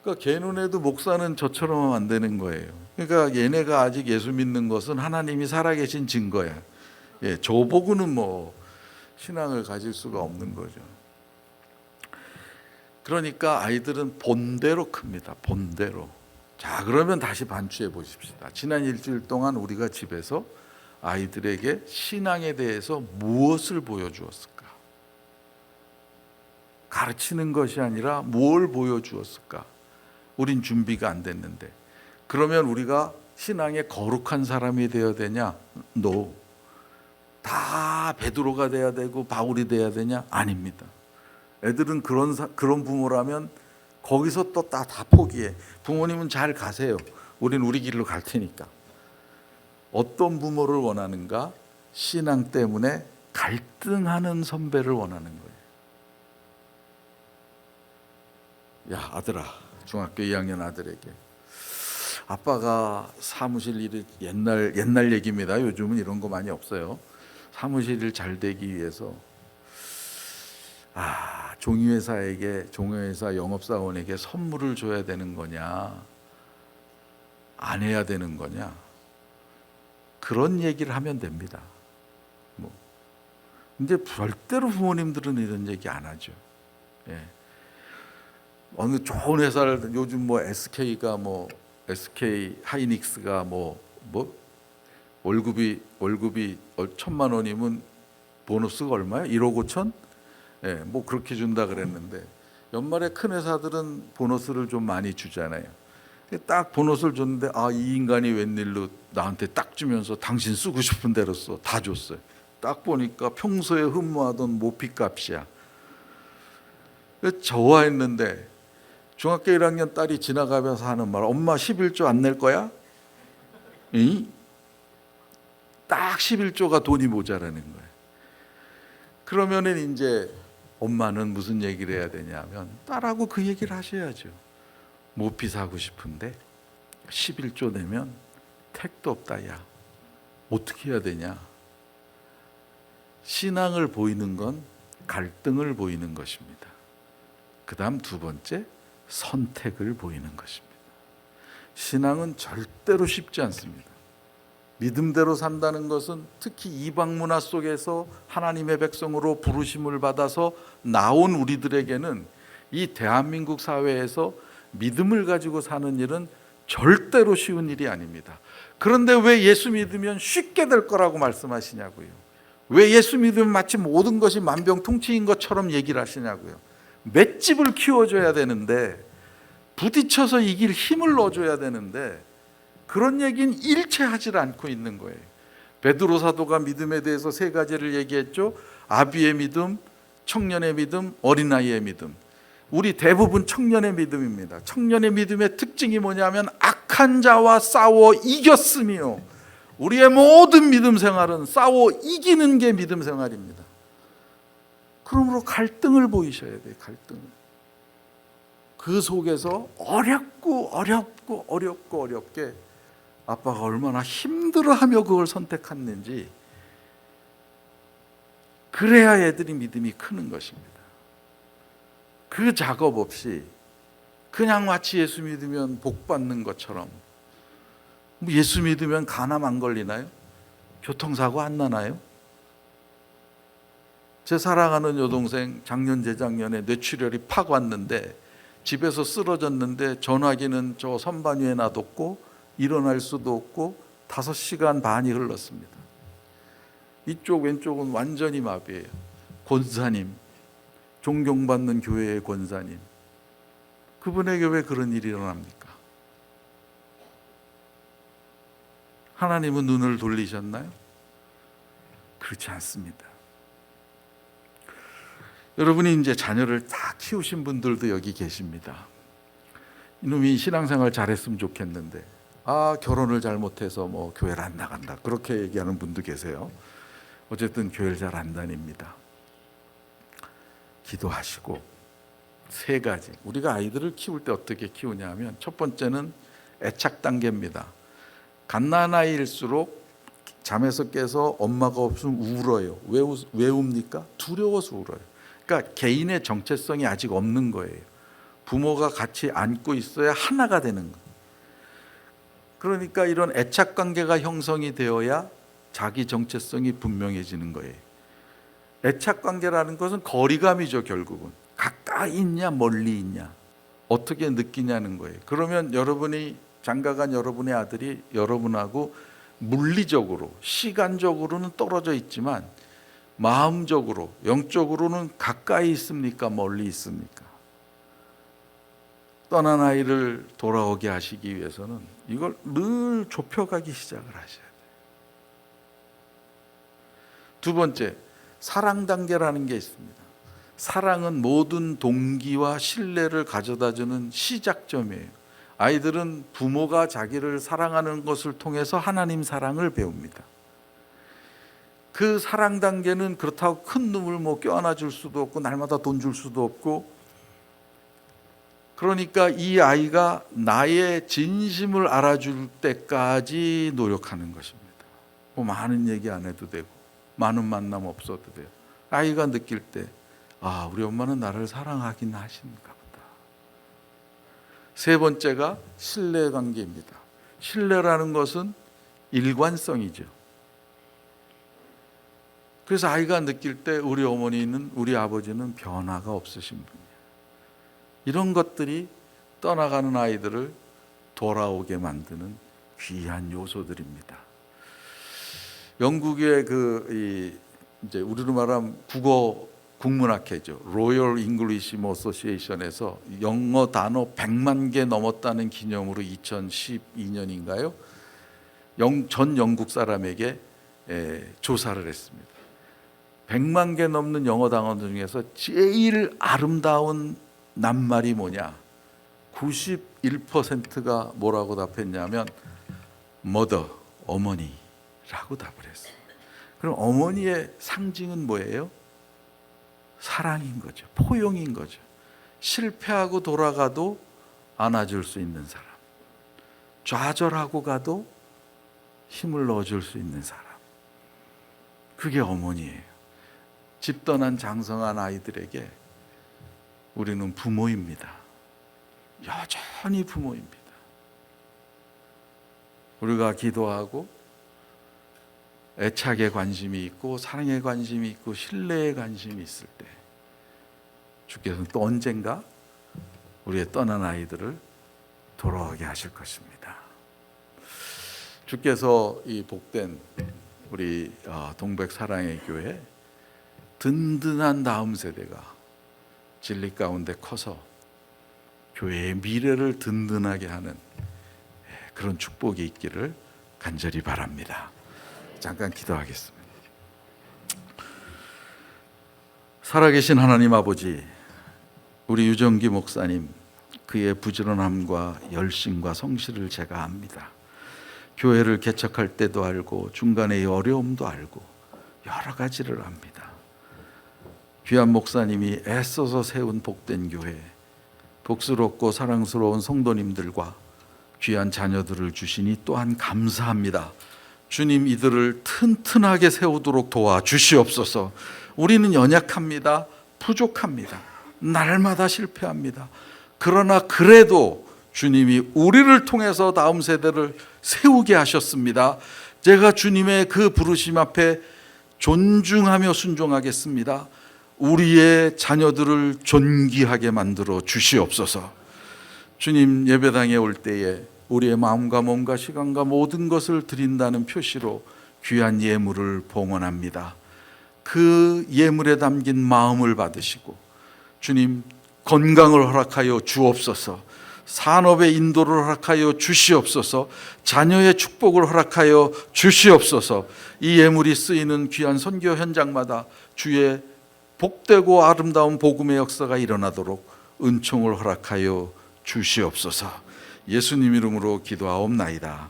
그러니까 걔 눈에도 목사는 저처럼 하면 안 되는 거예요. 그러니까 얘네가 아직 예수 믿는 것은 하나님이 살아계신 증거야. 예, 저보고는 뭐 신앙을 가질 수가 없는 거죠. 그러니까 아이들은 본대로 큽니다. 본대로. 자, 그러면 다시 반추해 보십시다. 지난 일주일 동안 우리가 집에서 아이들에게 신앙에 대해서 무엇을 보여주었을까? 가르치는 것이 아니라 뭘 보여주었을까? 우린 준비가 안 됐는데. 그러면 우리가 신앙에 거룩한 사람이 되어야 되냐? No. 다 베드로가 돼야 되고 바울이 돼야 되냐? 아닙니다. 애들은 그런 부모라면 거기서 또 다 포기해. 부모님은 잘 가세요. 우린 우리 길로 갈 테니까. 어떤 부모를 원하는가? 신앙 때문에 갈등하는 선배를 원하는 거예요. 야, 아들아, 중학교 2학년 아들에게 아빠가 사무실 일을 옛날 얘기입니다. 요즘은 이런 거 많이 없어요. 사무실 일 잘 되기 위해서 종회사 영업사원에게 선물을 줘야 되는 거냐, 안 해야 되는 거냐, 그런 얘기를 하면 됩니다. 근데 절대로 부모님들은 이런 얘기 안 하죠. 예. 어느 좋은 회사를 요즘 SK 하이닉스가 월급이 1,000만 원이면 보너스가 얼마야? 1억 5천? 예, 그렇게 준다 그랬는데 연말에 큰 회사들은 보너스를 좀 많이 주잖아요. 딱 보너스를 줬는데 이 인간이 웬일로 나한테 딱 주면서 당신 쓰고 싶은 대로 써. 다 줬어요. 딱 보니까 평소에 흠모하던 모피값이야. 좋아했는데 중학교 1학년 딸이 지나가면서 하는 말, 엄마 11조 안 낼 거야? 딱 11조가 돈이 모자라는 거예요. 그러면은 이제 엄마는 무슨 얘기를 해야 되냐면 딸하고 그 얘기를 하셔야죠. 모피 사고 싶은데 11조 내면 택도 없다. 야, 어떻게 해야 되냐? 신앙을 보이는 건 갈등을 보이는 것입니다. 그 다음 두 번째, 선택을 보이는 것입니다. 신앙은 절대로 쉽지 않습니다. 믿음대로 산다는 것은 특히 이방 문화 속에서 하나님의 백성으로 부르심을 받아서 나온 우리들에게는 이 대한민국 사회에서 믿음을 가지고 사는 일은 절대로 쉬운 일이 아닙니다. 그런데 왜 예수 믿으면 쉽게 될 거라고 말씀하시냐고요. 왜 예수 믿으면 마치 모든 것이 만병통치인 것처럼 얘기를 하시냐고요. 맷집을 키워줘야 되는데, 부딪혀서 이길 힘을 넣어줘야 되는데 그런 얘기는 일체 하질 않고 있는 거예요. 베드로 사도가 믿음에 대해서 세 가지를 얘기했죠. 아비의 믿음, 청년의 믿음, 어린아이의 믿음. 우리 대부분 청년의 믿음입니다. 청년의 믿음의 특징이 뭐냐면 악한 자와 싸워 이겼으며, 우리의 모든 믿음 생활은 싸워 이기는 게 믿음 생활입니다. 그러므로 갈등을 보이셔야 돼요. 갈등을. 그 속에서 어렵게 아빠가 얼마나 힘들어하며 그걸 선택했는지, 그래야 애들이 믿음이 크는 것입니다. 그 작업 없이 그냥 마치 예수 믿으면 복 받는 것처럼, 예수 믿으면 간암 안 걸리나요? 교통사고 안 나나요? 제 사랑하는 여동생 작년 재작년에 뇌출혈이 팍 왔는데 집에서 쓰러졌는데 전화기는 저 선반 위에 놔뒀고 일어날 수도 없고 5시간 반이 흘렀습니다. 이쪽 왼쪽은 완전히 마비예요. 권사님, 존경받는 교회의 권사님, 그분에게 왜 그런 일이 일어납니까? 하나님은 눈을 돌리셨나요? 그렇지 않습니다. 여러분이 이제 자녀를 다 키우신 분들도 여기 계십니다. 이놈이 신앙생활 잘했으면 좋겠는데 결혼을 잘못해서 뭐 교회를 안 나간다 그렇게 얘기하는 분도 계세요. 어쨌든 교회를 잘 안 다닙니다. 기도하시고 세 가지. 우리가 아이들을 키울 때 어떻게 키우냐 하면 첫 번째는 애착 단계입니다. 갓난아이일수록 잠에서 깨서 엄마가 없으면 울어요. 왜 웁니까? 두려워서 울어요. 그러니까 개인의 정체성이 아직 없는 거예요. 부모가 같이 안고 있어야 하나가 되는 거예요. 그러니까 이런 애착 관계가 형성이 되어야 자기 정체성이 분명해지는 거예요. 애착 관계라는 것은 거리감이죠. 결국은 가까이 있냐 멀리 있냐 어떻게 느끼냐는 거예요. 그러면 여러분이 장가간 여러분의 아들이 여러분하고 물리적으로 시간적으로는 떨어져 있지만 마음적으로 영적으로는 가까이 있습니까? 멀리 있습니까? 떠난 아이를 돌아오게 하시기 위해서는 이걸 늘 좁혀가기 시작을 하셔야 돼요. 두 번째, 사랑 단계라는 게 있습니다. 사랑은 모든 동기와 신뢰를 가져다주는 시작점이에요. 아이들은 부모가 자기를 사랑하는 것을 통해서 하나님 사랑을 배웁니다. 그 사랑 단계는 그렇다고 큰 놈을 뭐 껴안아 줄 수도 없고 날마다 돈 줄 수도 없고, 그러니까 이 아이가 나의 진심을 알아줄 때까지 노력하는 것입니다. 뭐 많은 얘기 안 해도 되고 많은 만남 없어도 돼요. 아이가 느낄 때 우리 엄마는 나를 사랑하긴 하시는가 보다. 세 번째가 신뢰 관계입니다. 신뢰라는 것은 일관성이죠. 그래서 아이가 느낄 때 우리 어머니는 우리 아버지는 변화가 없으신 분이에요. 이런 것들이 떠나가는 아이들을 돌아오게 만드는 귀한 요소들입니다. 영국의 이제 우리로 말하면 국어 국문학회죠. 로열 잉글리시 어소시에이션에서 영어 단어 100만 개 넘었다는 기념으로 2012년인가요? 전 영국 사람에게 조사를 했습니다. 100만 개 넘는 영어 단어 중에서 제일 아름다운 낱말이 뭐냐? 91%가 뭐라고 답했냐면 mother, 어머니라고 답을 했어요. 그럼 어머니의 상징은 뭐예요? 사랑인 거죠. 포용인 거죠. 실패하고 돌아가도 안아줄 수 있는 사람, 좌절하고 가도 힘을 넣어줄 수 있는 사람, 그게 어머니예요. 집 떠난 장성한 아이들에게 우리는 부모입니다. 여전히 부모입니다. 우리가 기도하고 애착에 관심이 있고 사랑에 관심이 있고 신뢰에 관심이 있을 때 주께서는 또 언젠가 우리의 떠난 아이들을 돌아오게 하실 것입니다. 주께서 이 복된 우리 동백 사랑의 교회 든든한 다음 세대가 진리 가운데 커서 교회의 미래를 든든하게 하는 그런 축복이 있기를 간절히 바랍니다. 잠깐 기도하겠습니다. 살아계신 하나님 아버지, 우리 유정기 목사님 그의 부지런함과 열심과 성실을 제가 압니다. 교회를 개척할 때도 알고 중간의 어려움도 알고 여러 가지를 압니다. 귀한 목사님이 애써서 세운 복된 교회, 복스럽고 사랑스러운 성도님들과 귀한 자녀들을 주시니 또한 감사합니다. 주님, 이들을 튼튼하게 세우도록 도와주시옵소서. 우리는 연약합니다. 부족합니다. 날마다 실패합니다. 그러나 그래도 주님이 우리를 통해서 다음 세대를 세우게 하셨습니다. 제가 주님의 그 부르심 앞에 존중하며 순종하겠습니다. 우리의 자녀들을 존귀하게 만들어 주시옵소서. 주님, 예배당에 올 때에 우리의 마음과 몸과 시간과 모든 것을 드린다는 표시로 귀한 예물을 봉헌합니다. 그 예물에 담긴 마음을 받으시고 주님, 건강을 허락하여 주옵소서. 산업의 인도를 허락하여 주시옵소서. 자녀의 축복을 허락하여 주시옵소서. 이 예물이 쓰이는 귀한 선교 현장마다 주의 복되고 아름다운 복음의 역사가 일어나도록 은총을 허락하여 주시옵소서. 예수님 이름으로 기도하옵나이다.